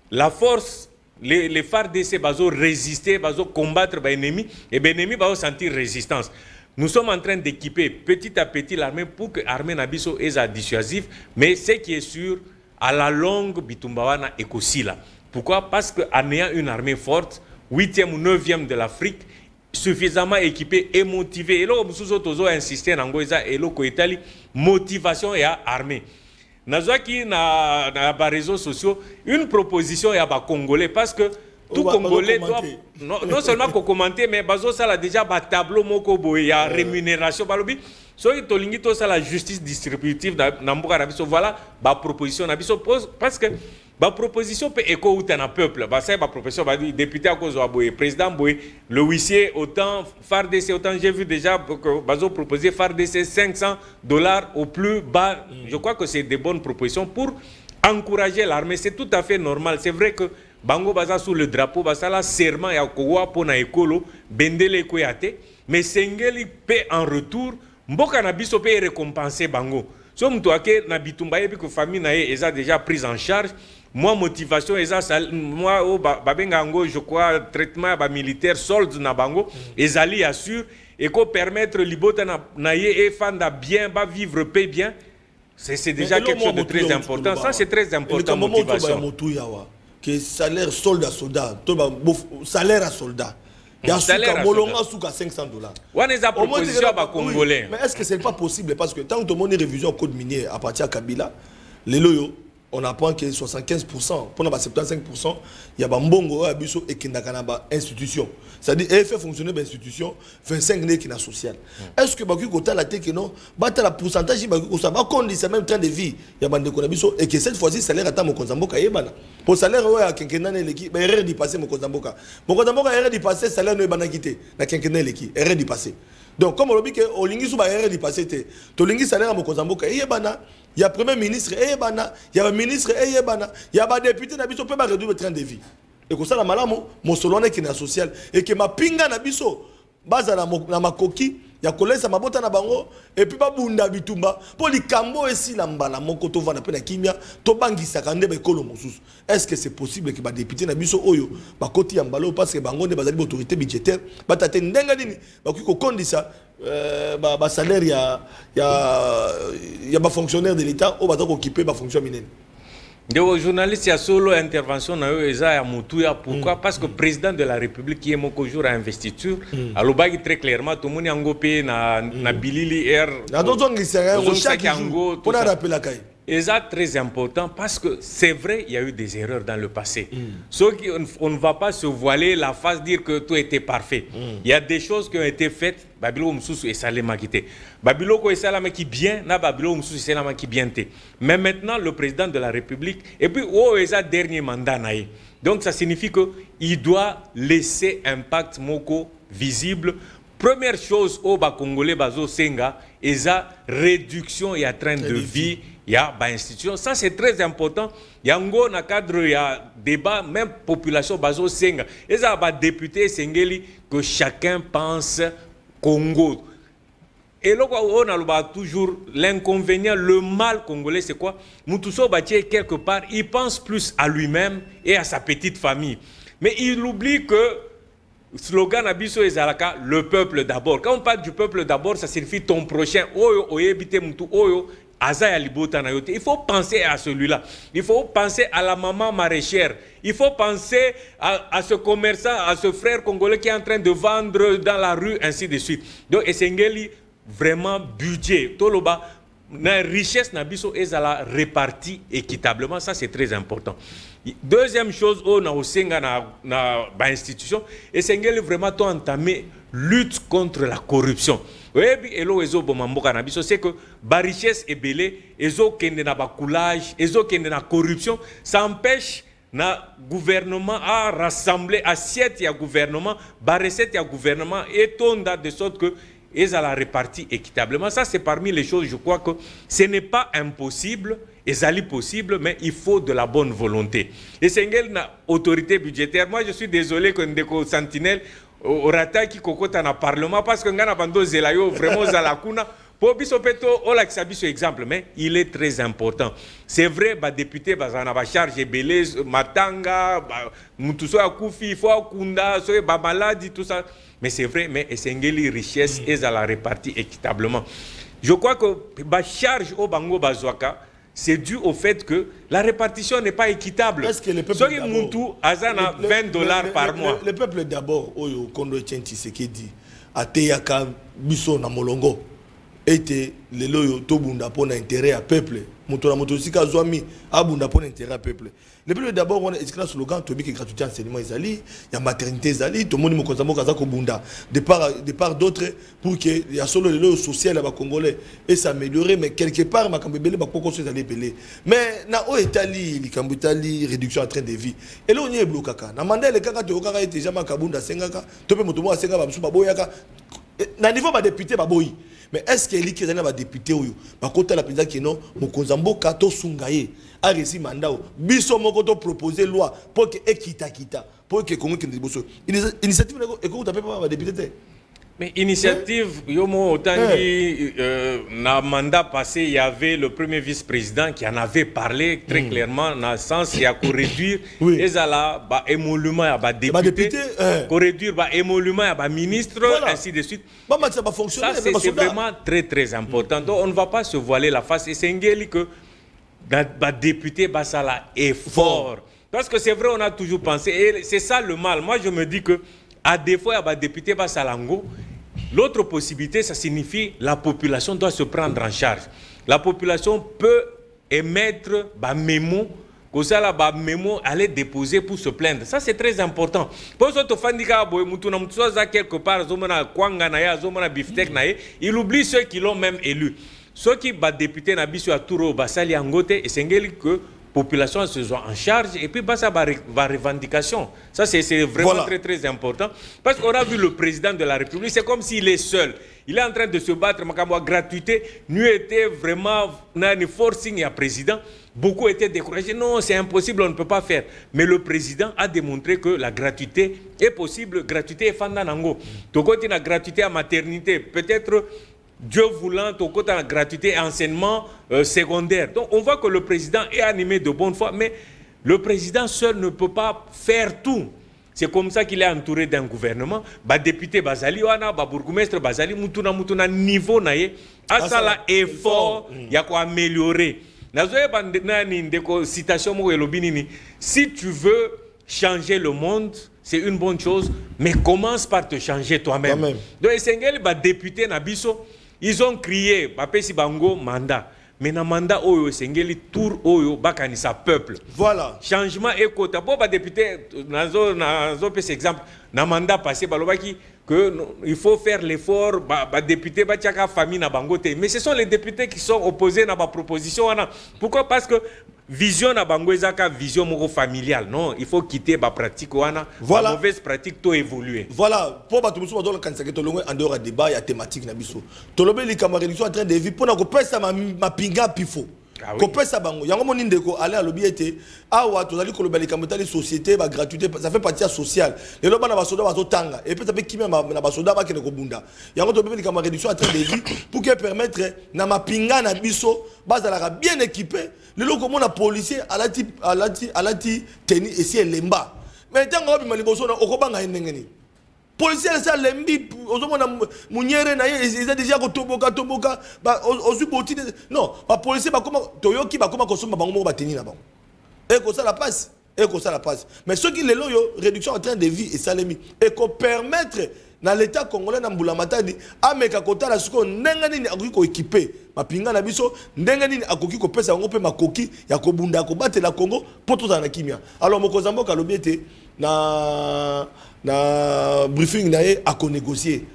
la force les FARDC bazo résister, bazo combattre l'ennemi et l'ennemi va sentir résistance. Nous sommes en train d'équiper petit à petit l'armée pour que l'armée nabiso est dissuasive, mais ce qui est sûr, à la longue, Bitumbawana est aussi là. Pourquoi? Parce qu'en ayant une armée forte, 8e ou 9e de l'Afrique, suffisamment équipée et motivée, et là, nous avons insisté dans et là, motivation et armée. Nazaki na réseaux sociaux une proposition ya ba congolais parce que tout congolais doit non seulement commenter mais bazo ça là déjà ba tableau moko boy ya rémunération balobi so to lingi to ça la justice distributive na mboka na biso voilà ba proposition na biso parce que ba proposition peut écho ou un peuple ba ça ba proposition ba député à cause boy président boy le huissier autant FARDC autant j'ai vu déjà que bazo proposer FARDC $500 au plus bas. Je crois que c'est des bonnes propositions pour encourager l'armée. C'est tout à fait normal. C'est vrai que bango baza sous le drapeau basa la serment ya kowa pona ekolo bendele koyate mais sengeli paie en retour mboka na biso peut récompenser bango. So mtu ake na bitumba yebi que famille na ye eza déjà prise en charge. Moi, motivation, moi, babengango, je crois, traitement militaire, solde na bango, ezali assure, et qu'on permettre libota na ye et fanda bien, vivre paix bien, c'est déjà quelque chose de très important. Ça, c'est très important, motivation. Que salaire soldat, salaire à soldat. Il y a $500. On est à proposition à Congolais. Mais est-ce que ce n'est pas possible? Parce que tant que tout le monde est révision au code minier à partir de Kabila, les loyaux, on apprend que 75%, pour 75%, il y a Bambongo et Kindakanaba institution. C'est-à-dire, il fait fonctionner l'institution 25 années qui est sociale. Est-ce que Baku Kota la tête que non, la pourcentage, c'est le même train de vie, il y a Bandekonabiso, et que cette fois-ci, le salaire est à Mokonzamboka. Pour le salaire, il y a l'équipe, il y a erreur d'y passer Mokonzamboka. Mokonzamboka a erreur d'y passer, le salaire n'est pas quitté. Il y a l'équipe, erreur d'y passer. Donc, comme on dit que Olingi Souba erreur d'y passer, Tolingi salaire à Mokonzamboka, il y a premier ministre, il y a ministre, il y a député, il peut pas réduire le train de vie. Et que ça, la malamu, mon solone qui est social, et que ma pinga na biso, base na ma coquille, il y a collègue ça ma bota na bango, et puis pas bunda bitumba, pour les cambo ici la mbala, mon koto va na pena kimia, to bangi sakande be kolo mosus. Est-ce que c'est possible que ma député na biso oyo, ba koti ya mbalo parce que bango ne bazali autorité budgétaire, ba tate ndenga dini, ba kuko kondi ça, ba salaire il y a ba fonctionnaire de l'État, au ba to occupé ba fonction minene. Les journalistes, il y a solo intervention dans eux, pourquoi? Parce que le président de la République qui est mon jour à investiture, à l'obagi très clairement, tout le monde est engopé na bilili air. Et ça très important parce que c'est vrai, il y a eu des erreurs dans le passé. On ne va pas se voiler la face, dire que tout était parfait. Il y a des choses qui ont été faites, Babilo Moussous et Salema Kité. Babilo ko Salama qui bien, na Babilo Moussous et Salama qui bien té. Mais maintenant, le président de la République, et puis, oh, et ça, dernier mandat naïe. Donc, ça signifie qu'il doit laisser un pacte moko visible. Première chose, au Congolais, Bazo Senga, et ça, réduction et à train de vie. il y a une institution. Ça, c'est très important. Il y a un cadre, il y a débat, même population, bazo senga. Et ça, député Sengeli, que chacun pense Congo. Et là, on a toujours l'inconvénient, le mal congolais, c'est quoi? Moutousso Batié, quelque part, il pense plus à lui-même et à sa petite famille. Mais il oublie que slogan Abisso et Zalaka, le peuple d'abord. Quand on parle du peuple d'abord, ça signifie ton prochain. Il faut penser à celui-là. Il faut penser à la maman maraîchère. Il faut penser à ce commerçant, à ce frère congolais qui est en train de vendre dans la rue, ainsi de suite. Donc, Essengeli, vraiment budget. Toloba, la richesse Nabiso est répartie équitablement. Ça, c'est très important. Deuxième chose, on a aussi une institution. Essengeli vraiment entamé lutte contre la corruption. C'est que la richesse est belle, et la coulage, et la corruption, ça empêche le gouvernement à rassembler assiette et gouvernement, recette et gouvernement, et de sorte que ils la répartie équitablement. Ça, c'est parmi les choses, je crois que ce n'est pas impossible, et ça est possible, mais il faut de la bonne volonté. Et c'est une autorité budgétaire. Moi, je suis désolé que nous sentinelle au rata qui cocote dans le Parlement parce que nous avons zelayo vraiment zalakuna pour bisopeto on l'a ce exemple, mais il est très important. C'est vrai, les députés ont charge belé matanga mutuso akufi il faut akunda so ba maladie tout ça, mais c'est vrai, mais Essengeli richesse et à la répartie équitablement. Je crois que la charge au bango bazwaka, c'est dû au fait que la répartition n'est pas équitable. Est-ce que le peuple d'abord, $20 par mois. Le peuple d'abord, Oyo Kondo Tshisekedi, a Teyaka Biso na Molongo, était le loyo tobunda pour l'intérêt à peuple. Motora motosika zwami abunda pour l'intérêt à peuple. Le peuple d'abord on est le slogan tobi qui gratuité enseignement izali, il y a maternité izali, tout le monde mokonzamo kaza ko bunda de part d'autres pour que il y a solo le loyo social à congolais et s'améliorer, mais quelque part makambebele ba poko so izali belé. Mais na o etali likambo etali réduction en train de vie. Et là on est bloqué kaka. Na mandele kaka to kaka était jamais kabunda sengaka, tope motomo asenga ba musuba boyaka. Na niveau ba député ba boyi. Mais est-ce qu'il y a des députés qui ont la présidence qui non, Mokonzambo Kato Sungaye a reçu mandat, Biso Mokoto proposé loi pour que Ekita Kita, pour que Congo Kende Bosso. Initiative, et comment tu appelles pas les députés? Mais initiative, Yomo Otangi, dans le mandat passé, il y avait le premier vice-président qui en avait parlé très clairement, dans le sens qu'il y a qu'à réduire les émoluments à députés, qu'à réduire les émoluments à ministres, ainsi de suite. Ça, c'est vraiment très très important. Donc, on ne va pas se voiler la face. Et c'est un gars que les députés, ça est fort. Parce que c'est vrai, on a toujours pensé, et c'est ça le mal. Moi, je me dis que, à défaut, il y a des députés Basalango. L'autre possibilité, ça signifie que la population doit se prendre en charge. La population peut émettre un mémo, que ça, la mémo, aller déposer pour se plaindre. Ça, c'est très important. Pour ce quelque part, il oublie ceux qui l'ont même élu. Ceux qui sont députés à Touro, Basali, Angote, et c'est que population se soit en charge et puis ça va revendication. Ça c'est vraiment très très important parce qu'on a vu le président de la République, c'est comme s'il est seul. Il est en train de se battre, mais gratuité, nous était vraiment un forcing à président. Beaucoup étaient découragés. Non, c'est impossible, on ne peut pas faire. Mais le président a démontré que la gratuité est possible. Gratuité est fandanango. Donc quand il y a gratuité à maternité, peut-être Dieu voulant, au côté de la gratuité et enseignement secondaire. Donc on voit que le président est animé de bonne foi, mais le président seul ne peut pas faire tout. C'est comme ça qu'il est entouré d'un gouvernement. Bah député Bazali, bah bourgmestre Bazali, mutuna niveau naie, à ça là effort, il y a quoi améliorer. Si tu veux changer le monde, c'est une bonne chose, mais commence par te changer toi-même. Donc les députés Nabiso, ils ont crié, Bapesi Bango mandat. Mais dans le mandat, Sengeli tour Oyo, Bakanisa peuple. Voilà. Changement et quota. Pour les députés, dans un exemple, dans le mandat passé, il faut faire l'effort, les députés, la famille, mais ce sont les députés qui sont opposés à la proposition. Pourquoi? Parce que vision na bango ezaka vision moko familiale. Non, il faut quitter la pratique wana. Voilà. La mauvaise pratique to évoluer. Voilà. Pour battre musu badola kanisa keto longo en dehors débat, il y a thématique na biso. Tolobe li camarades sont en train de vivre pour na ko pesa ma pinga pifo. Ah oui. Kopesa bango. Yango moni ndeko aller à l'obiete. Awa tozali kolobali kamotali société ba gratuité ça fait partie sociale. Les loba na basoda bazotanga et puis ça peut kimia na basoda ba kene ko bunda. Yango to beli kama réduction à train de vie pour que permettre na mapinga na biso bazala bien équipé. Les loko mona policier alati teni et si elemba. Mais tant que mali boso na okobanga ndengeni. Policier ça lembi ozomona munyere na ye ils ont déjà kotoboka ba ozuboti non ba policier ba comment toyoki ba comment kosomba bango mo ba tenir na bango et ko ça la passe mais ceux qui les loyo réduction en train de vie et salemi et ko permettre dans l'état congolais na mbula matadi ameka kotala siko ndenga nini akoki ko équiper mapinga na biso ndenga nini akoki ko pesa ngo pe makoki ya ko bunda ko batela Congo poto za na kimia alors mokozambo ka lobiete na briefing nae à négocier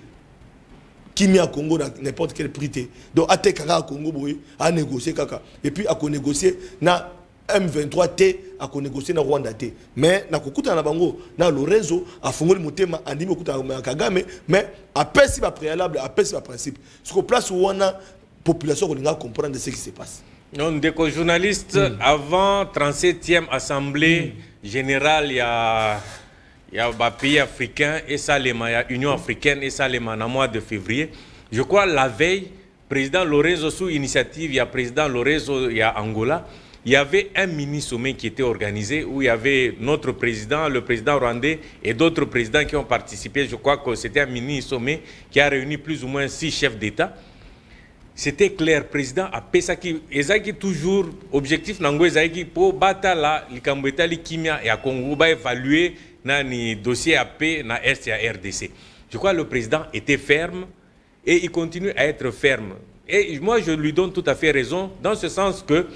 kimia Congo na n'importe quel prix donc à kaka Congo boy à négocier kaka et puis à négocier na M23 T à négocier na Rwanda T mais na kokuta na bango na Lorenzo a fongoli motema andimi kokuta na Kagame mais a pesi ba préalable a pesi ba principe ce que place où on a population qu'on va comprendre ce qui se passe. Non, des journalistes avant 37e assemblée générale il y a un pays africain et ça il y a Union africaine et ça le mois de février. Je crois la veille président Lorenzo sous initiative il y a président Lorenzo il y a Angola. Il y avait un mini-sommet qui était organisé où il y avait notre président, le président rwandais et d'autres présidents qui ont participé. Je crois que c'était un mini-sommet qui a réuni plus ou moins 6 chefs d'État. C'était clair, le président a pesaki, ezaki toujours objectif nango ezaki pour batala likambeta likimia et à Congo ba évaluer nani dossier AP na RDC. Je crois que le président était ferme et il continue à être ferme. Et moi je lui donne tout à fait raison dans ce sens que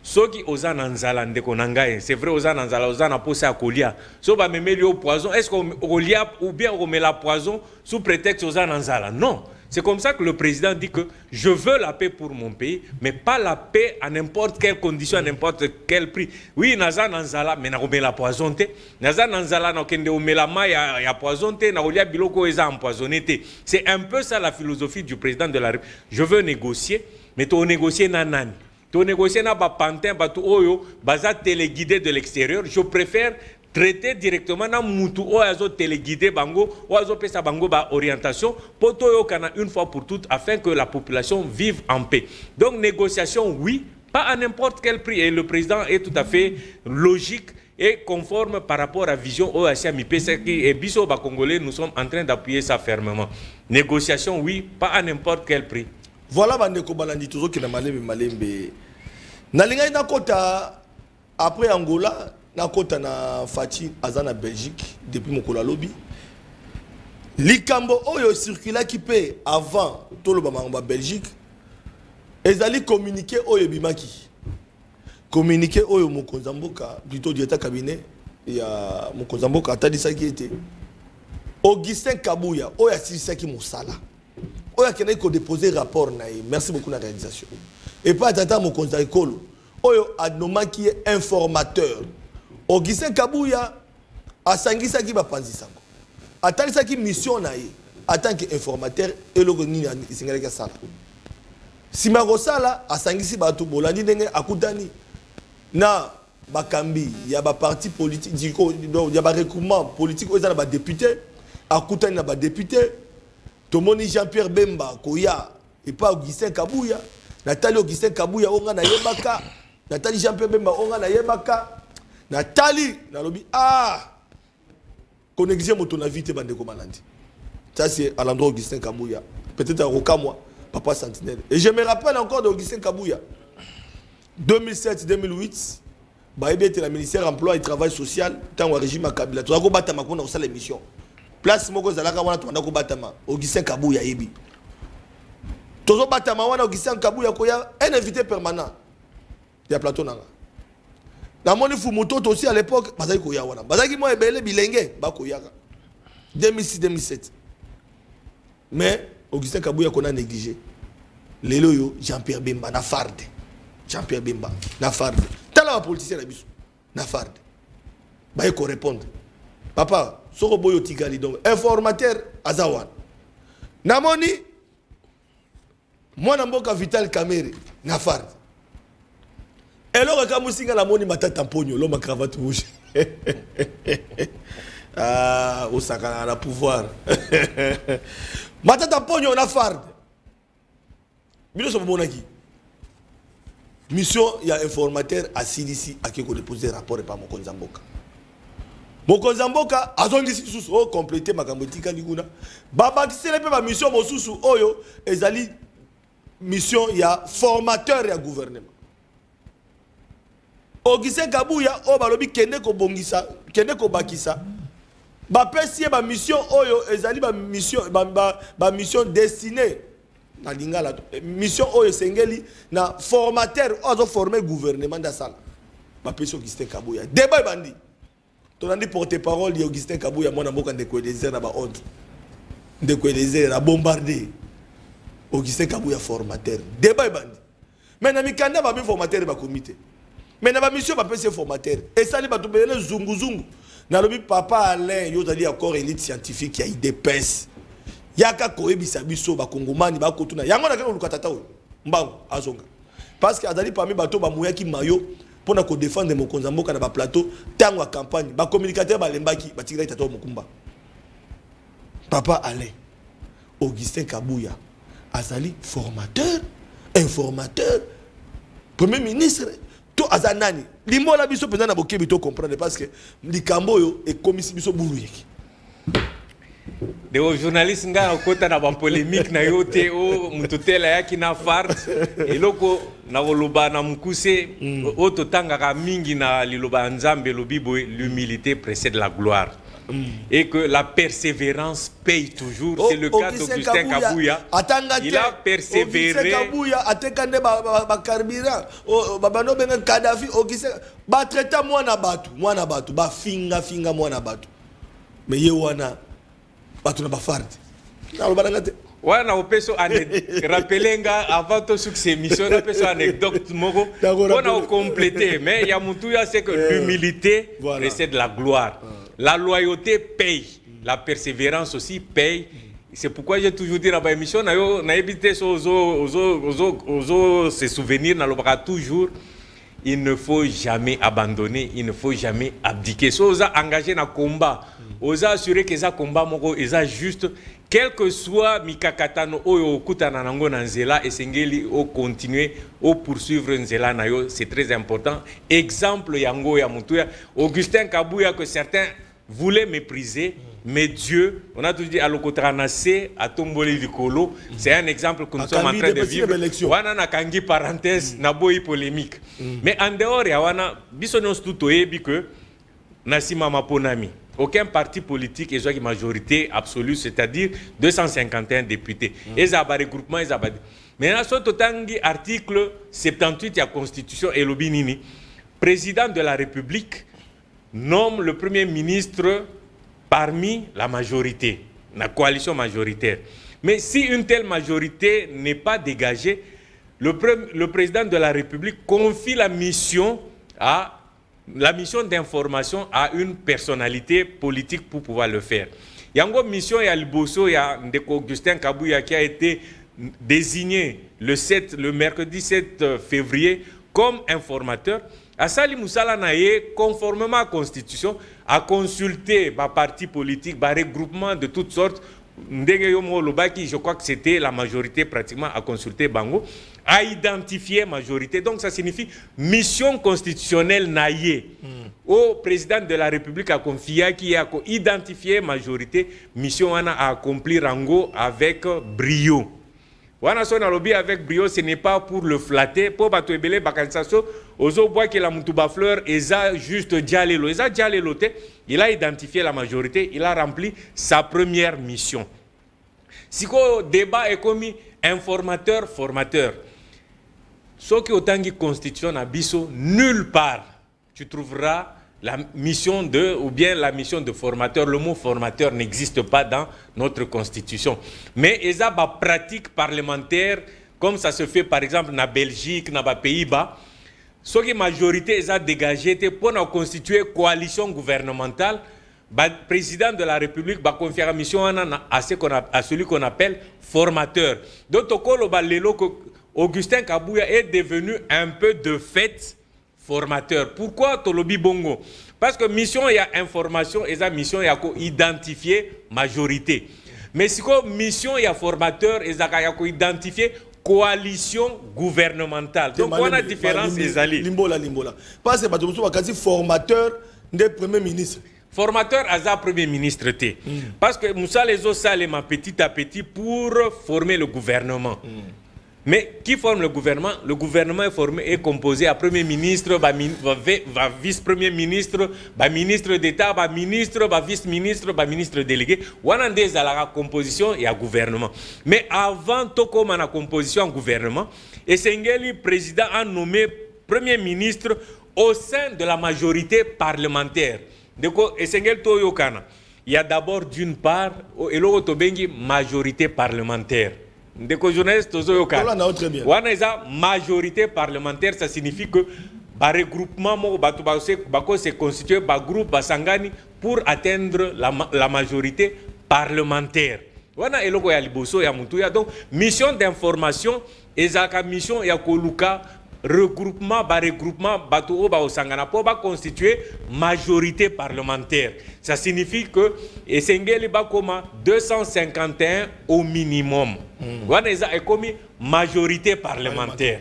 ceux qui osent nanzala ndeko nangaye, c'est vrai osent nanzala, osent na poser à kolia. So ba memeli au poison, est-ce qu'on lia ou bien on met la poison sous prétexte osent nanzala? Non. C'est comme ça que le président dit que je veux la paix pour mon pays, mais pas la paix à n'importe quelle condition, à n'importe quel prix. Oui, naza nanzala, mais na met la poison te. Naza nanzala na kende o la maille ya poison te, na olia biloko eza empoisonné te. C'est un peu ça la philosophie du président de la République. Je veux négocier, mais tu négocier na nani. Tu négocier na ba pantin ba tu oyo, baza téléguidé de l'extérieur. Je préfère traiter directement dans mutu oazo téléguidé bango oazo pesa bango ba orientation poto yo kana une fois pour toutes afin que la population vive en paix. Donc négociation oui, pas à n'importe quel prix et le président est tout à fait logique et conforme par rapport à la vision OACA MIPESEKI et biso ba congolais nous sommes en train d'appuyer ça fermement. Négociation oui, pas à n'importe quel prix. Voilà bandeko balandi toujours ki na malembe. Na linga ina kota après Angola na kota na Fati azana Belgique depuis mokolo lobby likambo oyo circula qui pe avant toloba mamba Belgique ezali communiquer oyo bimaki communiquer oyo mokonzamboka plutôt directeur cabinet ya mokonzamboka atadisa ki était Augustin Kabuya oyo asilisaki mosala oyo akena ko déposer rapport na merci beaucoup na réalisation et pas tata mokonza ekolo oyo anomaki informateur Augustin Kabuya asangisaki bapanzisango atalisaki mission na ye en tant qu'informateur et le nini isingaleka sala sima kosala asangisi bato bolandi ndenge akutani na bakambi ya ba parti politique diko ya ba recrutement politique oza na ba député akutani na ba député tomoni Jean-Pierre Bemba koya et pas Augustin Kabuya Nathalie Augustin Kabuya onga na yebaka Nathalie Jean-Pierre Bemba onga na yebaka Nathalie, nalobi connexer moto na vite bandeko malandi. Ça c'est à l'endroit Augustin Kabuya. Peut-être à Rokamwa, papa Sentinelle. Et je me rappelle encore d'Augustin Kabuya. 2007-2008, bah était la ministère emploi et travail social tant au régime à Kabila. Tu as go batama qu'on a l'émission. Place moko zalaka wana tu ko batama Augustin Kabuya yebi. Tozo batama wana Augustin Kabuya koya un invité permanent. Il y a plateau nanga. Na moni fu moto aussi à l'époque bazaki koya wana bazaki mo ebele bilenge ba koyaka 2006-2007 mais Augustin Kabuya qu'on a négligé lelo yo Jean-Pierre Bemba na farde Jean-Pierre Bemba na farde tala la politicien na biso na farde ba ko répondre papa soko boyo tigali donc informateur azawan na moni mwana mboka Vital Kamerhe na farde alors quand musinga la moni matata mpogno l'homme à cravate rouge. Ah, au sakana la pouvoir. Matata mpogno on a farde. Bino so monaki. Mission il y a informateur à CDC à qui on déposer rapport et pas mon konzamboka. Mokonzamboka azongi sisusu o compléter makambotika liguna. Baba kisele pe ba mission mosusu oyo ezali mission ya formateur ya gouvernement. Augustin Kabuya o balobi kende ko bongisa, kende ko bakisa. Ba pesi ba mission oyo ezali ba mission destinée na lingala mission oyo sengeli na formateur ozo former gouvernement da sala. Ba pesi Augustin Kabuya. Débat bandi. Tu as dit porte-parole d'Augustin Kabuya, moi, je suis découvert na honte. Découvert na bombardé. Augustin Kabuya formateur. Débat est bandi. Mais na mikanda ba formateur ba comité. Mais na ba mission ba pese formateur. Et ça li ba to bele zungu zungu. Na lobi papa Alain yo tali encore élite scientifique ya IDPS. Yaka koebisa biso ba kongomani ba kotuna. Yango na ka lukatata o. Mbango azonga. Parce que azali parmi bato ba moya ki mayo pour na ko défendre mon konzamboka na ba plateau tango a campagne ba communicateur ba lembaki ba tigrai tato mukumba. Papa Alain Augustin Kabuya azali formateur, informateur, premier ministre to azanani. Limola biso pena na bokebi to comprendre parce que likambo yo e komisi biso bulu yeki. De aux journalistes nga okota na ba polémique na yote o mututela yaki na fart eloko na woloba na mukuse o totanga ka mingi na liloba nzambe lobibo l'humilité précède la gloire. Et que la persévérance paye toujours. C'est le cas d'Augustin Kabuya. Il a persévéré. Augustin Kabuya a tekande ba carburant. Babano benga Kadhafi. Augustin ba traita mwana batu, ba finga mwana batu. Mais ye wana batu na ba farde. Na lobananga te. Wana opeso rappelenga avant tout succès mission opeso anecdote moko. On a complété mais ya mutuya c'est que l'humilité précède la gloire. La loyauté paye, la persévérance aussi paye. C'est pourquoi j'ai toujours dit dans ma émission, on a évité se souvenir, toujours, il ne faut jamais abandonner, il ne faut jamais abdiquer. Si on a engagé dans le combat, on a assuré que ce combat est juste, quel que soit Mikakatano ou Kutana Nango Nanzela et Sengeli au continuer au poursuivre Nzela Nayo, c'est très important. Exemple Yango Yamutuya, Augustin Kabuya que certains voulaient mépriser, mais Dieu, on a toujours dit à l'Okotranase, à Tomboli du Kolo, c'est un exemple que nous sommes en train de vivre. Wana na kangi parenthèse, na boy polémique. Mais en dehors, il y a bisonos tout que Nassima Maponami. Aucun parti politique n'a une majorité absolue, c'est-à-dire 251 députés. Et ça a regroupement, ils ont mais là, sur article 78 de la Constitution et l'Obinini, président de la République nomme le Premier ministre parmi la majorité, la coalition majoritaire. Mais si une telle majorité n'est pas dégagée, le président de la République confie la mission d'information à une personnalité politique pour pouvoir le faire. Il y a une mission à Liboso, il y a Augustin Kabuya qui a été désigné le mercredi 7 février comme informateur. À Sali Moussala Naye, conformément à la Constitution, a consulté les partis politiques, les regroupements de toutes sortes. Je crois que c'était la majorité pratiquement à consulter Bango, à identifier majorité. Donc ça signifie mission constitutionnelle naïe. Au président de la République a confié qui a identifié majorité, mission à accomplir Rango avec brio. Wana son lobby avec brio, ce n'est pas pour le flatter, pour battre belé bakansaso, ozo bois que la mutuba fleur eza juste dialelo, eza dialelo te, il a identifié la majorité, il a rempli sa première mission. Si le débat est commis informateur formateur, ce qui autant constitution à biso nulle part tu trouveras la mission ou bien la mission de formateur. Le mot formateur n'existe pas dans notre constitution. Mais il y a des pratiques parlementaires, comme ça se fait par exemple en Belgique, dans les Pays-Bas. Ce qui est majorité est dégagé pour constituer coalition gouvernementale. Le président de la République va confier la mission à celui qu'on appelle formateur. Donc, Augustin Kabuya est devenu un peu de fait formateur. Pourquoi Tolobi Bongo? Parce que mission, il y a information, et la mission, il y a identifier majorité. Mais si quoi mission, il y a formateur, et ça, il y a identifier coalition gouvernementale. Donc, on a différence, Limbola. Parce que tu es formateur des premiers ministres. Formateur à premier ministre. Parce que Moussa les Salema petit à petit pour former le gouvernement. Mais qui forme le gouvernement? Le gouvernement est formé et composé à premier ministre, vice-premier ministre, ministre d'État, ministre, vice-ministre, ministre délégué. On a la composition et à gouvernement. Mais avant tout comme la composition en gouvernement, Essengeli président a nommé premier ministre au sein de la majorité parlementaire. Essengeli Toyokana. Il y a d'abord d'une part, et l'autre majorité parlementaire. Ndeko journaliste majorité parlementaire, ça signifie que par regroupement se constitue par groupe basangani pour atteindre la majorité parlementaire. Wana eloko ya liboso ya mutuya. Donc mission d'information ezaka mission ya koluka regroupement osangana pour constituer majorité parlementaire. Ça signifie que Essengeli bakoma 251 au minimum. Wana eza ekomi majorité parlementaire.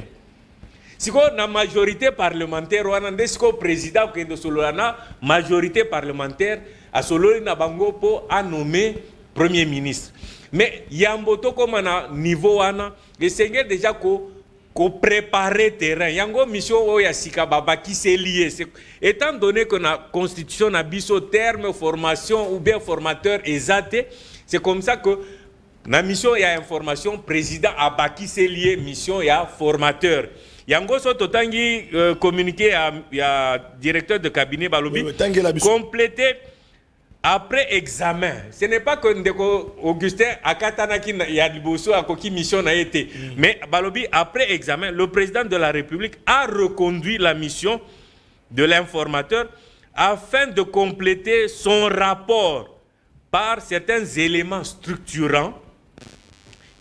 Si on a majorité parlementaire, on a un président qui est solana majorité parlementaire à Solona Bango pour nommer premier ministre. Mais Yamboto comme à niveau wana, les seigneurs déjà ko préparer terrain. Yango mission oya sika baba qui s'est lié. Étant donné que la constitution a biso terme formation ou bien formateur exaté, c'est comme ça que la mission il y a information président a baki s'est lié mission il y a formateur. Yango so totangi communiqué à directeur de cabinet Balobi complété après examen. Ce n'est pas que Ndeko Augustin Akatanaki Yadliboso a coquille mission a été. Mais Balobi, après examen, le président de la République a reconduit la mission de l'informateur afin de compléter son rapport par certains éléments structurants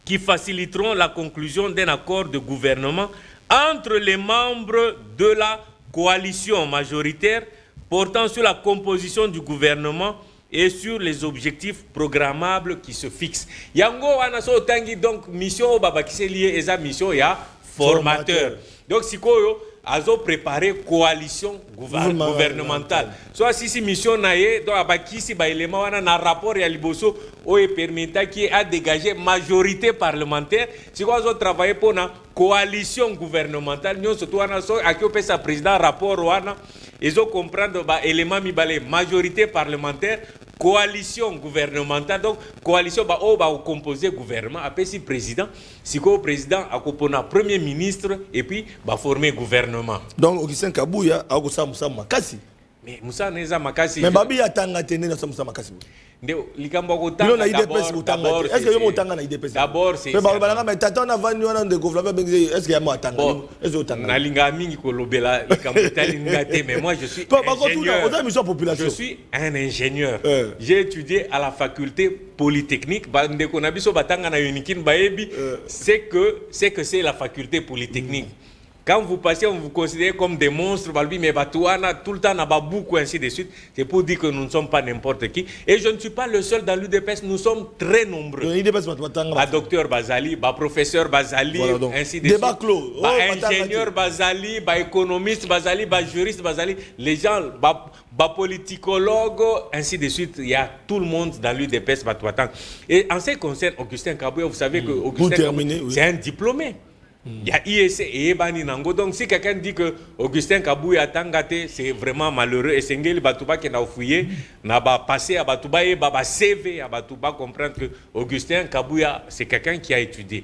qui faciliteront la conclusion d'un accord de gouvernement entre les membres de la coalition majoritaire portant sur la composition du gouvernement et sur les objectifs programmables qui se fixent. Yango anaso tangi donc mission baba qui s'est lié esa mission ya formateur. Donc sikoyo azo préparer coalition gouvernementale. Soit si mission naie donc abaki si ba élément wana na rapport ya liboso o e permetta qui a dégagé majorité parlementaire. Sikoyo azo travailler pour na coalition gouvernementale. Nyon surtout wana so akiope sa président rapport wana ils ont comprendre bah élément mibalé majorité parlementaire coalition gouvernementale donc coalition bah oh bah composé gouvernement après si président si quoi président a compona premier ministre et puis bah former gouvernement donc Augustin Kabuya a kosa Moussa Makasi mais Moussa neza Makasi mais babi atanga tene na Moussa Makasi ndio likambo ko tanga d'abord est-ce que yo motanga na IDPS d'abord c'est mais balanga mais tata na vani wana de gouvernement est-ce qu'il y a motanga est-ce que otanga na linga mingi ko lobela likambo tali ngate mais moi je suis ingénieur je suis un ingénieur j'ai étudié à la faculté polytechnique ba ndeko na biso batanga na unikin baebi c'est que c'est la faculté polytechnique. Quand vous passez, on vous considère comme des monstres, mais Batouana, tout le temps, n'a pas beaucoup, ainsi de suite. C'est pour dire que nous ne sommes pas n'importe qui. Et je ne suis pas le seul dans l'UDPS, nous sommes très nombreux. Docteur Bazali, professeur Bazali, ainsi de suite. Ingénieur Bazali, économiste Bazali, juriste Bazali, les gens, politicologue, ainsi de suite. Il y a tout le monde dans l'UDPS. Et en ce qui concerne Augustin Kabouya, vous savez que Augustin Kabouya, c'est un diplômé. Il y a IEC et Ebani Nango. Donc si quelqu'un dit que Augustin Kabouya Tangate, c'est vraiment malheureux. Et Sengeli Batouba qui n'a fouillé, n'a pas passé à Batouba et Baba CV à Batouba comprendre que Augustin Kabouya, c'est quelqu'un qui a étudié.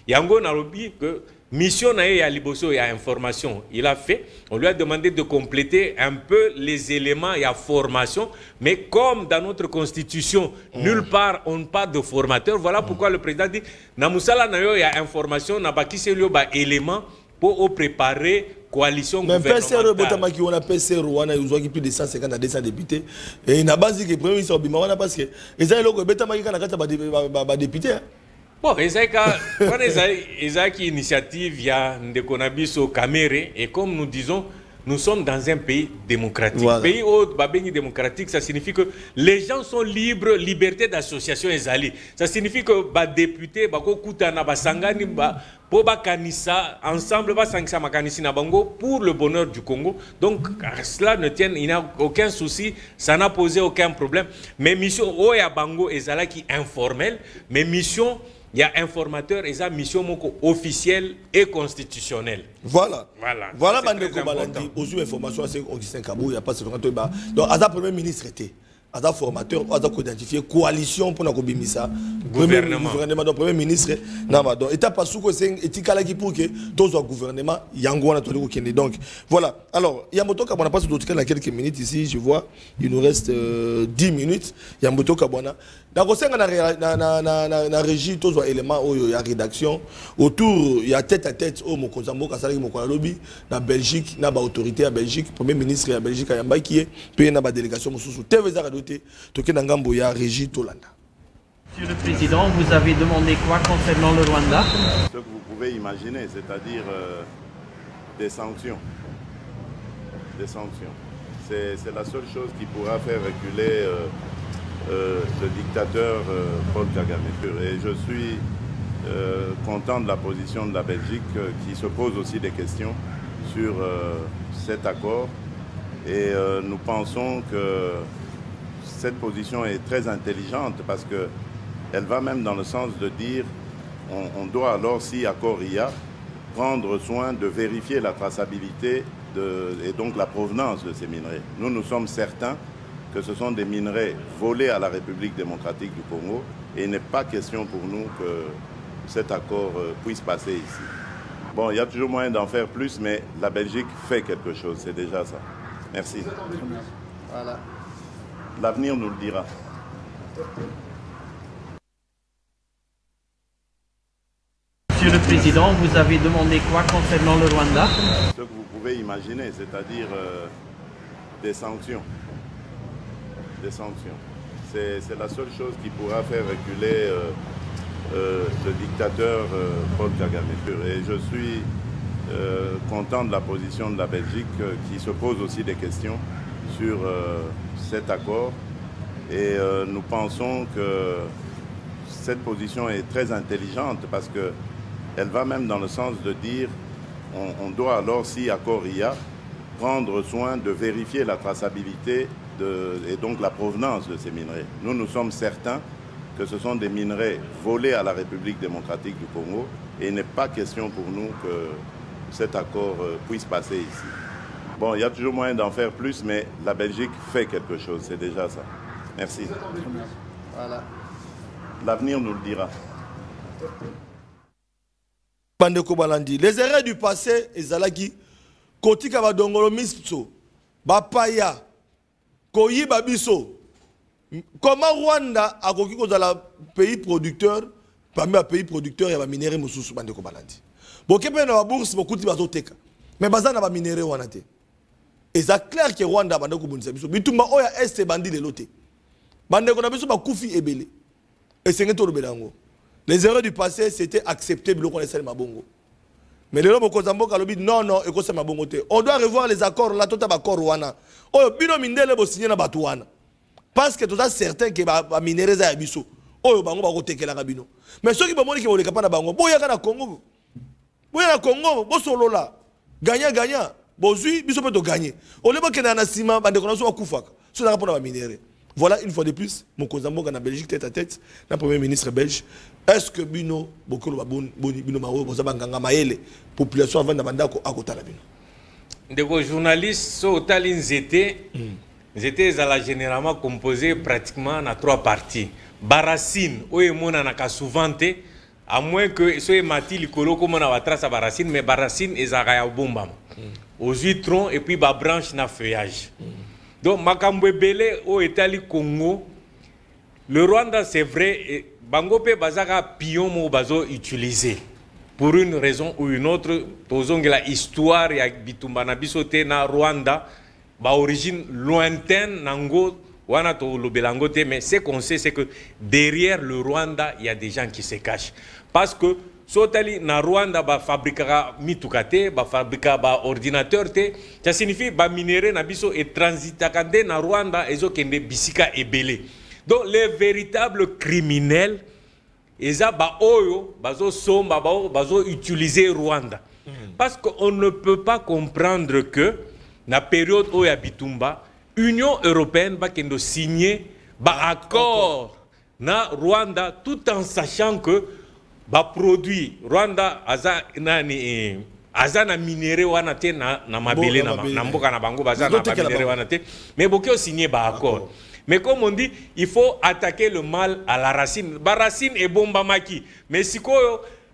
Yango Narobi que mission nae à Liboso, il y a information. Il a fait, on lui a demandé de compléter un peu les éléments, il y a formation. Mais comme dans notre constitution, nulle part on ne parle de formateur, voilà pourquoi le président dit, Namoussala nayo, il y a information, n'a pas qui c'est le élément pour préparer coalition gouvernementale. Mais on a PCR, on a plus de 150 à 200 députés. Et il n'a pas dit que le premier ministre Obima, parce que les gens ont députés. Bon, Isaac initiative, il y a Ndekonabiso Kamere, et comme nous disons, nous sommes dans un pays démocratique. Voilà. Pays démocratique, ça signifie que les gens sont libres, liberté d'association et zali. Ça signifie que les députés, ensemble, pour le bonheur du Congo. Donc, cela ne tient, il n'y a aucun souci, ça n'a posé aucun problème. Mais mission, Bango et Zala qui informel, mais mission, il y a informateur et ça mission officielle et constitutionnelle. Voilà. Voilà, Bandeko Balandi. Aux informations, c'est Augustin Kabou, il n'y a pas ce qu'on a. Donc, Aza premier ministre était. Aza formateur, Aza identifié coalition pour nous bimisa. Gouvernement. Donc, premier ministre. Donc, état pas sous que c'est étikala qui pour que tous le gouvernement yango na toli kokende. Donc, voilà. Alors, il y a moto kabona passe d'autres dans quelques minutes ici, je vois. Il nous reste 10 minutes. Il y a moto kabona. Donc, na régie tous les éléments il y a rédaction autour il y a tête à tête au Mokozambo Kasali Mokolalobi na Belgique na ba autorité à Belgique premier ministre à Belgique Ayamba qui est payé na ba délégation mususu TV za doté toke na ngambo ya régie Tolanda. Monsieur le Président, vous avez demandé quoi concernant le Rwanda? Ce que vous pouvez imaginer, c'est-à-dire des sanctions. Des sanctions. C'est la seule chose qui pourra faire reculer le dictateur Paul Kagame. Et je suis content de la position de la Belgique qui se pose aussi des questions sur cet accord. Et nous pensons que cette position est très intelligente parce qu'elle va même dans le sens de dire on doit alors, si accord il y a, prendre soin de vérifier la traçabilité et donc la provenance de ces minerais. Nous sommes certains que ce sont des minerais volés à la République démocratique du Congo et il n'est pas question pour nous que cet accord puisse passer ici. Bon, il y a toujours moyen d'en faire plus, mais la Belgique fait quelque chose, c'est déjà ça. Merci. Voilà. L'avenir nous le dira. Monsieur le Président, vous avez demandé quoi concernant le Rwanda? Ce que vous pouvez imaginer, c'est-à-dire des sanctions. Des sanctions. C'est la seule chose qui pourra faire reculer le dictateur Paul Kagame. Et je suis content de la position de la Belgique qui se pose aussi des questions sur cet accord. Et nous pensons que cette position est très intelligente parce qu'elle va même dans le sens de dire on doit alors, si accord il y a, prendre soin de vérifier la traçabilité et donc la provenance de ces minerais. Nous sommes certains que ce sont des minerais volés à la République démocratique du Congo et il n'est pas question pour nous que cet accord puisse passer ici. Bon, il y a toujours moyen d'en faire plus, mais la Belgique fait quelque chose, c'est déjà ça. Merci. Voilà. L'avenir nous le dira. Bandeko Balandi, les erreurs du passé, ezalaki kotika ba dongolo misto, ba paya, koyi babiso. Comment Rwanda a koki kozala pays producteur, parmi les pays producteurs, il y a des minéraux mususu Bandeko Balandi. Bokepe na ba bourse bokuti bazoteka. Mais baza na ba minéraux wana te. Et c'est clair que Rwanda bandeko bonisa biso. Bitumba oya este bandi le loté. Bandeko na biso ba kufi ebele. Et c'est ngeto belango. Les erreurs du passé, c'était accepter le connaissance mabongo. Mais les gens qui non, non, on doit revoir les accords là, tout accord wana. Oh, bino mindele bo signer na batuana. Parce que tout ça certain que ba minéraux za biso. Oh, bango ba ko tekela ka bino. Mais ceux qui ba moni ki boleka pa na bango, boya ka na Congo. Boya na Congo, bo solo là. Gagnant. Bozui biso pe to gagner. On le ba ke na sima bande konaso akufaka. So na rapona ba minéraux. Voilà une fois de plus, mon cousin en Belgique tête à tête, le premier ministre belge. Est-ce que Bino, beaucoup de population avant d'abandonner à côté de la Bino? Des journalistes, ils étaient généralement composés pratiquement en 3 parties. Barracine, souvent, à moins que ce soit Mati Likolo, comme on a trace à Barracine, mais Barracine est à Bomba. Aux 8 troncs et puis ba branche na feuillage. Donc, Makambwe Bele au Italie Congo, le Rwanda, c'est vrai, Bangope Bazaka pion mo bazo utilisé. Pour une raison ou une autre, posons la histoire ya Bitumba na bisote na Rwanda, ba origine lointaine nango wana to lobelangote, mais ce qu'on sait, c'est que derrière le Rwanda, il y a des gens qui se cachent. Parce que sotali na Rwanda ba fabriquera mitukate ba fabriquera ba ordinateur te ça signifie ba minéraux na biso et transitakande na Rwanda ezo kende bisika ebele. Donc les véritables criminels eza ba oyo bazo somba bazo utiliser Rwanda. Parce qu'on ne peut pas comprendre que na période oya bitumba Union européenne va kendo signer ba accord na Rwanda tout en sachant que ba produit Rwanda aza nani aza na minéré wana te na mabele na mboka na bango baza na minéré wana te mais bokyo signer ba accord. Mais comme on dit, il faut attaquer le mal à la racine. Ba racine est bomba maki. Mais si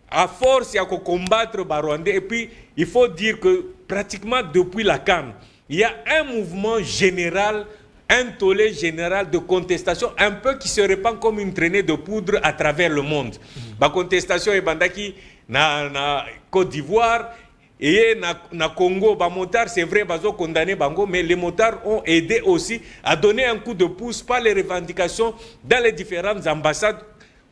à force il y a combattre ba Rwandais et puis il faut dire que pratiquement depuis la CAN, il y a un mouvement général, un tollé général de contestation, un peu qui se répand comme une traînée de poudre à travers le monde. La contestation est bandaki na Côte d'Ivoire et na Congo, les motards, c'est vrai, ils ont condamné Bango, mais les motards ont aidé aussi à donner un coup de pouce par les revendications dans les différentes ambassades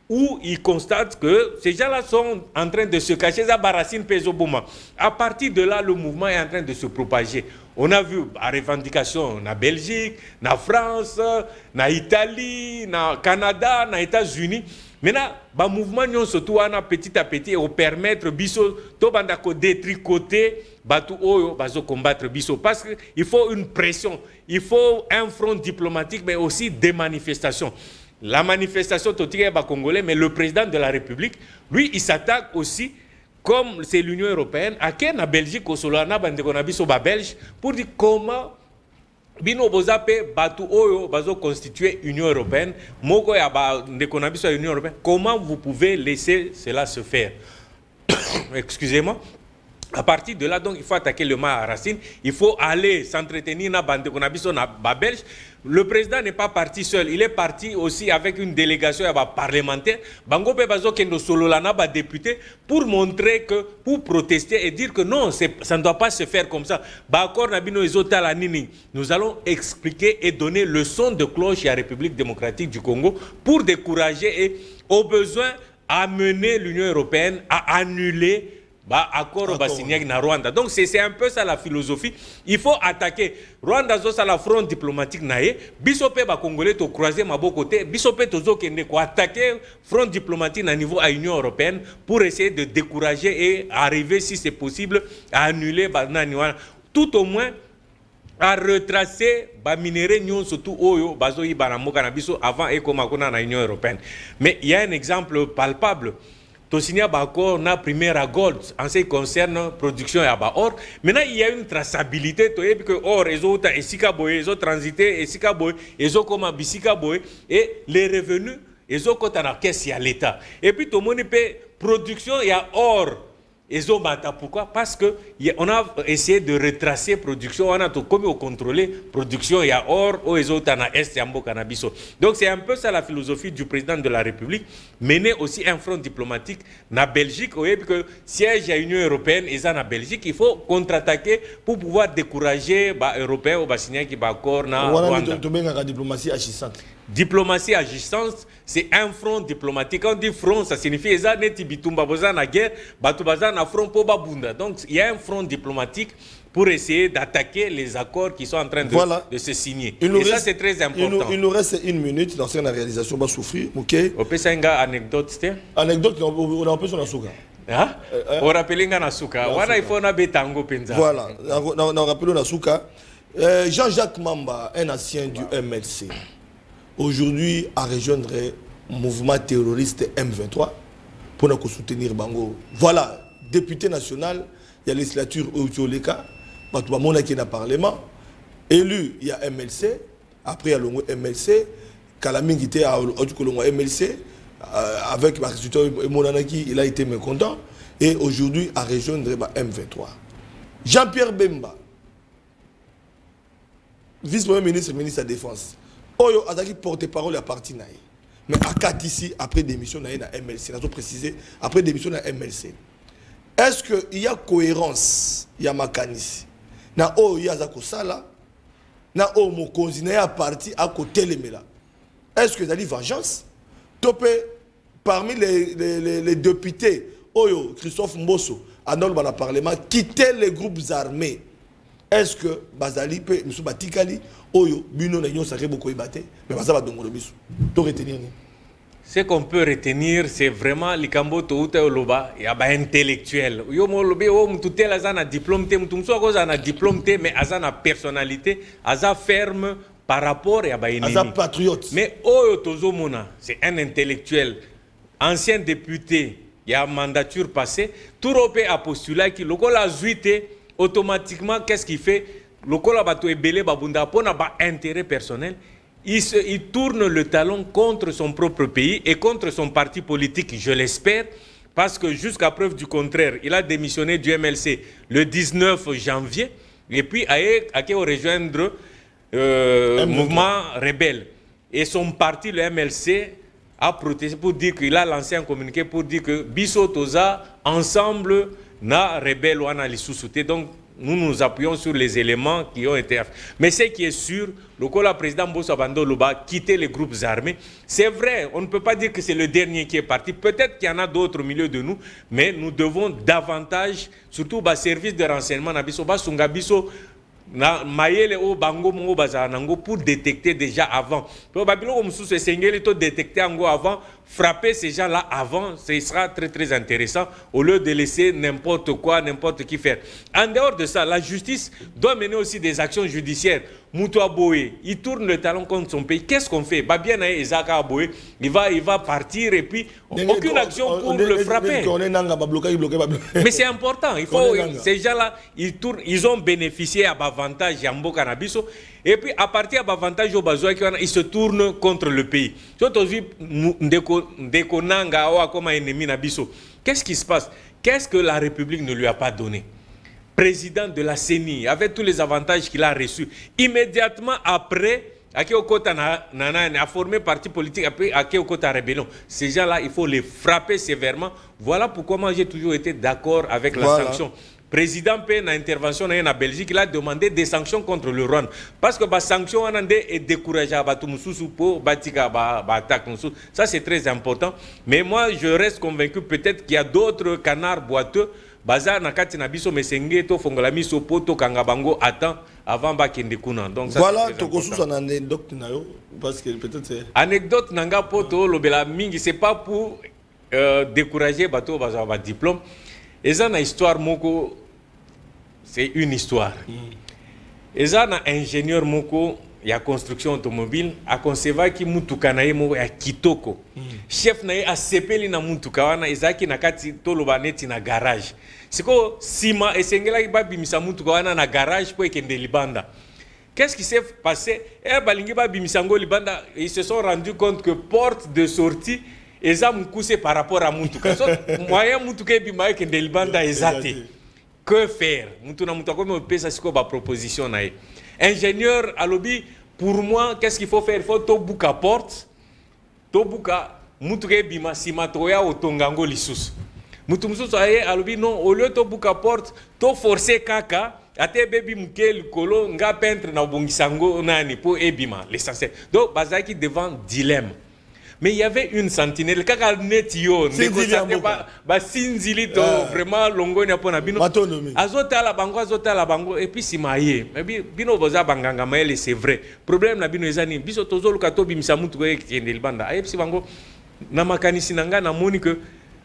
où ils constatent que ces gens-là sont en train de se cacher. À partir de là, le mouvement est en train de se propager. On a vu la revendication en Belgique, en France, en Italie, au Canada, aux États-Unis. Maintenant, le mouvement surtout petit à petit au permettre biso de détricoter batu oyo bazo combattre biso parce qu'il faut une pression, il faut un front diplomatique mais aussi des manifestations. La manifestation totique est congolais, mais le président de la République, lui, il s'attaque aussi, comme c'est l'Union européenne, à quel na Belgique au Solana bandekonabiso ba Belge pour dire comment bino bozape batu oyo bazo constituer Union européenne, moko ya bandekonabiso Union européenne. Comment vous pouvez laisser cela se faire? Excusez-moi. À partir de là, donc, il faut attaquer le mal à racine. Il faut aller s'entretenir dans la Belge. Le président n'est pas parti seul. Il est parti aussi avec une délégation parlementaire. Bango Pebazo Kendo Sololana, député, pour montrer que, pour protester et dire que non, ça ne doit pas se faire comme ça. Nous allons expliquer et donner leçon de cloche à la République démocratique du Congo pour décourager et, au besoin, amener l'Union européenne à annuler accord signé na Rwanda. Donc c'est un peu ça la philosophie. Il faut attaquer Rwanda ça la front diplomatique naé. Bisope ba congolais to croiser ma côté. Bisope tozo kende ko attaquer front diplomatique à niveau à Union européenne pour essayer de décourager et arriver si c'est possible à annuler tout au moins à retracer ba minéraux nyon surtout oyo bazo yi banamoka na biso avant et comme akona na Union européenne. Mais il y a un exemple palpable. Tosinia Bako na primaire à gold en ce qui concerne la production à or. Maintenant, il y a une traçabilité. Que or, les autres, les autres transité, les autres comme bisika boy, et les revenus, les autres quand on a caisse, il y a l'État. Et puis, tout le monde peut production, il y a or. Pourquoi? Parce qu'on a essayé de retracer production, on a tout comme contrôler production, il y a or, les autres en est, cannabis. Donc c'est un peu ça la philosophie du président de la République, mener aussi un front diplomatique na Belgique, oui, parce que siège à l'Union européenne et ça na Belgique, il faut contre-attaquer pour pouvoir décourager les Européens ou les Signé qui va encore na Rwanda. Diplomatie agissante. Diplomatie agissante, c'est un front diplomatique. Quand on dit front, ça signifie ça neti bitumba boza na guerre, batubaza na front po babunda. Donc il y a un front diplomatique pour essayer d'attaquer les accords qui sont en train de se signer. Et ça c'est très important. Il nous reste une minute dans cette réalisation, on va souffrir, OK? On peut faire une anecdote, c'était? Anecdote, on a besoin de souka. Hein? On rappelle na souka. Voilà, il faut na betango penza. Voilà, on rappelle na souka. Jean-Jacques Mamba, un ancien du MLC. Aujourd'hui, à rejoindre le mouvement terroriste M23 pour nous soutenir Bango. Voilà, député national, il y a la législature Outioleka, il y a le Parlement, élu, il y a MLC, après il y a le MLC, Kalaming était à MLC, avec le résultat Monanaki, il a été mécontent, et aujourd'hui, à rejoindre le M23. Jean-Pierre Bemba, vice-premier ministre, ministre de la Défense. Oyo Azaki porte-parole à parti naï. Mais à 4 ici, après démission naï na MLC, nous avons précisé, après démission na MLC. Est-ce qu'il y a cohérence, il y a makanisi? Na o ya zako sala, na o mokonzi na ya parti à côté les mela. Est-ce que ça dit vengeance? Topé parmi les députés Oyo, Christophe Mbosso, Anol dans le Parlement, quitter les groupes armés. Est-ce que Bazali peut, M. Batikali, Oyo, Bino, Nagnon, ça beaucoup ébatté, mais Bazali va donner le bisou. Tu retenir. Ce qu'on peut retenir, c'est vraiment les Kamboto ou Loba, il y a un intellectuel. Yo mo lobe o mtutel azana diplôme té mtumso ko azana diplôme té mais azana personnalité, aza ferme par rapport à ba ennemi. Aza patriote. Mais Oyo Tozo Mona, c'est un intellectuel, ancien député, il y a mandature passée, tout Europé a postulé qui lokola a zuité automatiquement qu'est-ce qu'il fait? Lokola bato ebele babunda pona ba intérêt personnel. Il tourne le talon contre son propre pays et contre son parti politique, je l'espère, parce que jusqu'à preuve du contraire, il a démissionné du MLC le 19 janvier et puis a rejoindre le mouvement rebelle. Et son parti, le MLC, a protesté pour dire qu'il a lancé un communiqué pour dire que Bisso Toza, ensemble, na rebelle ou na l'issoussouté. Donc, nous nous appuyons sur les éléments qui ont été... Mais ce qui est sûr, le président Mbosso Bando Loba quitter les groupes armés. C'est vrai, on ne peut pas dire que c'est le dernier qui est parti. Peut-être qu'il y en a d'autres au milieu de nous, mais nous devons davantage, surtout au service de renseignement, pour détecter déjà avant. Détecter avant, frapper ces gens-là avant, ce sera très très intéressant au lieu de laisser n'importe quoi, n'importe qui faire. En dehors de ça, la justice doit mener aussi des actions judiciaires. Moutoua Boé, il tourne le talon contre son pays. Qu'est-ce qu'on fait? Bien Ezaka Boé, il va partir et puis aucune action pour le frapper. Mais c'est important. Il faut ces gens-là, ils ont bénéficié à l'avantage Yambo Canabiso. Et puis à partir de l'avantage au Bazoua, ils se tournent contre le pays. Qu'est-ce qui se passe? Qu'est-ce que la République ne lui a pas donné? Président de la CENI, avec tous les avantages qu'il a reçus. Immédiatement après, a formé parti politique, après à rébellion. Ces gens-là, il faut les frapper sévèrement. Voilà pourquoi moi j'ai toujours été d'accord avec la sanction. Président P, dans l'intervention en Belgique, il a demandé des sanctions contre le Rwanda. Parce que les sanctions est découragé à pour attaque. Ça, c'est très important. Mais moi, je reste convaincu peut-être qu'il y a d'autres canards boiteux. Bazar nakati na biso mesenge to fongola miso poto kangabango attend avant bakende kuna. Donc ça, voilà to kosusu en anecdote na yo parce que peut-être c'est anecdote nanga poto lobela mingi, c'est pas pour décourager bato bazar ba diplôme. Et ça na histoire moko, c'est une histoire. Et ça na ingénieur moko ya construction automobile a concevoir ki mutuka na ye moko ya kitoko. Chef na ye a sepeli na mutuka wana ezaki na kati toloba neti na garage. Siko sima esengela ki ba bimisa mutuka wana na garage po ekende libanda. Qu'est-ce qui s'est passé? Balingi ba bimisa ngo libanda, ils se sont rendus compte que porte de sortie eza mukuse par rapport à mutuka. So moyen mutuka bima ekende libanda ezate. Que faire? Mutuna mutuka comme pesa siko ba proposition na ye. Ingénieur à lobby, pour moi, qu'est-ce qu'il faut faire? Il faut tout bouca porte, tout bouca, moutre bima sima toya au tongango lisus. Moutumsus à lobby non, au lieu de bouca porte, tout forcer kaka, à te baby moukel kolo, nga peintre na bongisango nani pour ebima l'essentiel. Donc bazaki devant dilemme. Mais il y avait une sentinelle. Quand on est yo, vraiment longo na pona bino. Azota la bango et puis simaye. Bino boza banganga maele c'est vrai. Problème na bino ezani biso tozo lukato bimisa mutu ko ekende libanda. Ayep si bango na makanisi nanga na moni que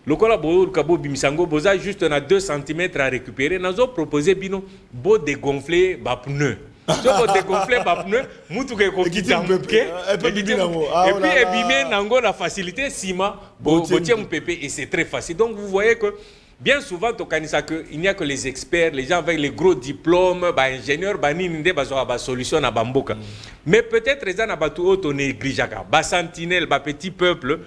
lokola bo lukabo bimisango boza juste na 2 cm à récupérer. Nazo proposer bino bo dégonfler ba pneu. Si on dégonfler les pneus, mutu ke ko kita mke et puis ebimé nango la facilité sima botie mpepe et c'est très facile. Donc vous voyez que bien souvent il n'y a que les experts, les gens avec les gros diplômes, ingénieurs, solution à Bamboka. Mais peut-être les gens n'ont auto négligaka, sentinelle, petit peuple,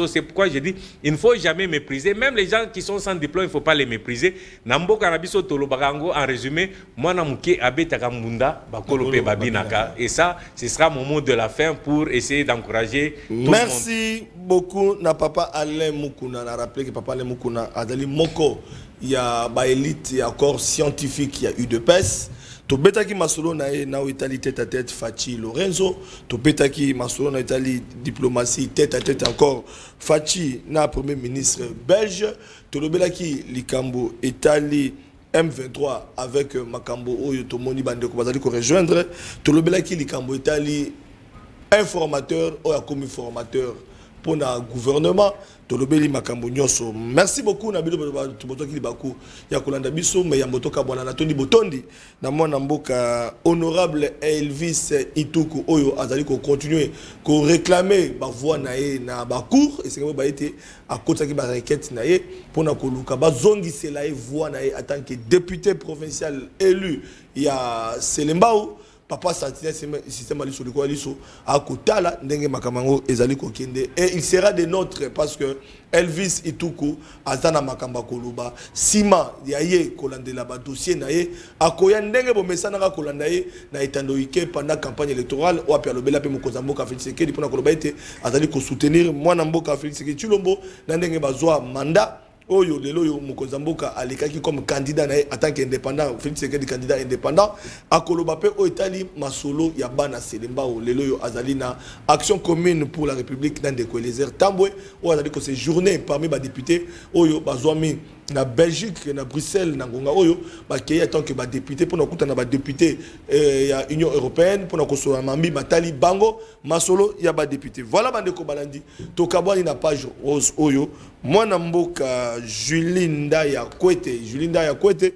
c'est pourquoi je dis il ne faut jamais mépriser, même les gens qui sont sans diplôme, il ne faut pas les mépriser. En résumé, moi namuke abetaka munda bakolope babinaka, et ça ce sera mon mot de la fin pour essayer d'encourager tout le monde. Merci beaucoup na papa Alain Mukuna, a rappelé que papa Alain Mukuna a dit moko il y a élite, il y a corps scientifique, il y a UDPS. To betaki masolo na e na Italie tête à tête Fachi Lorenzo. To betaki masolo na Italie diplomatie tête à tête encore Fachi na premier ministre belge. To lobelaki likambo Italie M23 avec Makambo Oyo Tomoni Bandeko bazali ko rejoindre. To lobelaki likambo Italie informateur ou commis formateur pour le gouvernement. Tolobeli makambo nyonso. Merci beaucoup na bilo tubotoki libaku ya kolanda biso mais ya motoka bwana na Tony Botondi na mwana mboka honorable Elvis Ituku oyo azali ko continuer ko réclamer ba voix na ye na ba cour et c'est que ba été à côté ki ba requête na ye pour na koluka ba zongisela ye voix na ye en tant que député provincial élu ya Selembao. Papa Sentinelle système ali sur liso à kotala ndenge makamango ezali kokende et il sera de nôtres parce que Elvis Ituku azana makamba koloba sima yaye kolandela ba dossier na ye akoya ndenge bo mesana ka kolanda ye na etandoike pendant campagne électorale ou apia lobela pe mokonza mboka Félix Tshisekedi pona koloba ete azali ko soutenir mwana mboka Félix Tshisekedi Tshilombo na ndenge bazwa mandat Oyo lelo yo mokonza mboka alikaki comme candidat na en tant qu'indépendant Félix Tshisekedi candidat indépendant akoloba pe o Italie masolo ya bana Selemba o lelo yo azali na action commune pour la République dans Ndeko Eliezer Tambwe o azali ko séjourner parmi ba députés oyo bazwami na Belgique na Bruxelles na ngonga oyo ba keye tant que ba député pour na kutana ba député ya Union européenne pour na ko so mambi batali bango masolo ya ba député voilà bandeko balandi to kabwani na page rose oyo mwana mboka Julinda ya Kwete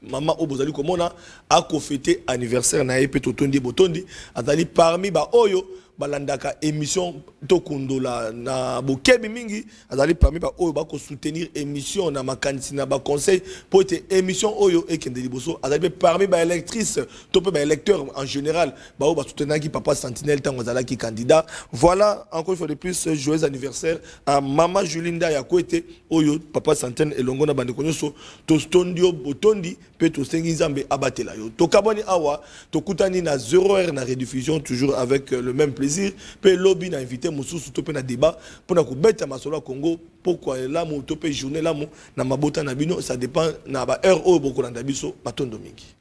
Maman Obozali Komona a fêté anniversaire na Epe Totondi Botondi azali parmi ba oyo balandaka émission tokundola na bokebi mingi azali parmi ba oyo ba ko soutenir émission na makanisi na ba conseil pour être émission oyo ekende liboso azali parmi ba électrice to ba électeur en général ba oyo ba soutenaki Papa Sentinelle tango azalaki candidat. Voilà encore une fois de plus joyeux anniversaire à Maman Julinda ya Kwete oyo Papa Sentinelle elongo na bande konyoso to stondio Botondi pe to sengi Nzambe abatela yo to kaboni awa to kutani na 0h na rediffusion toujours avec le même plaisir pe lobby na invité mususu to pe na débat pour na kubeta masolo Congo pourquoi là mo to pe journée là mo na mabota na bino ça dépend na ba heure o bokolanda biso matondo mingi.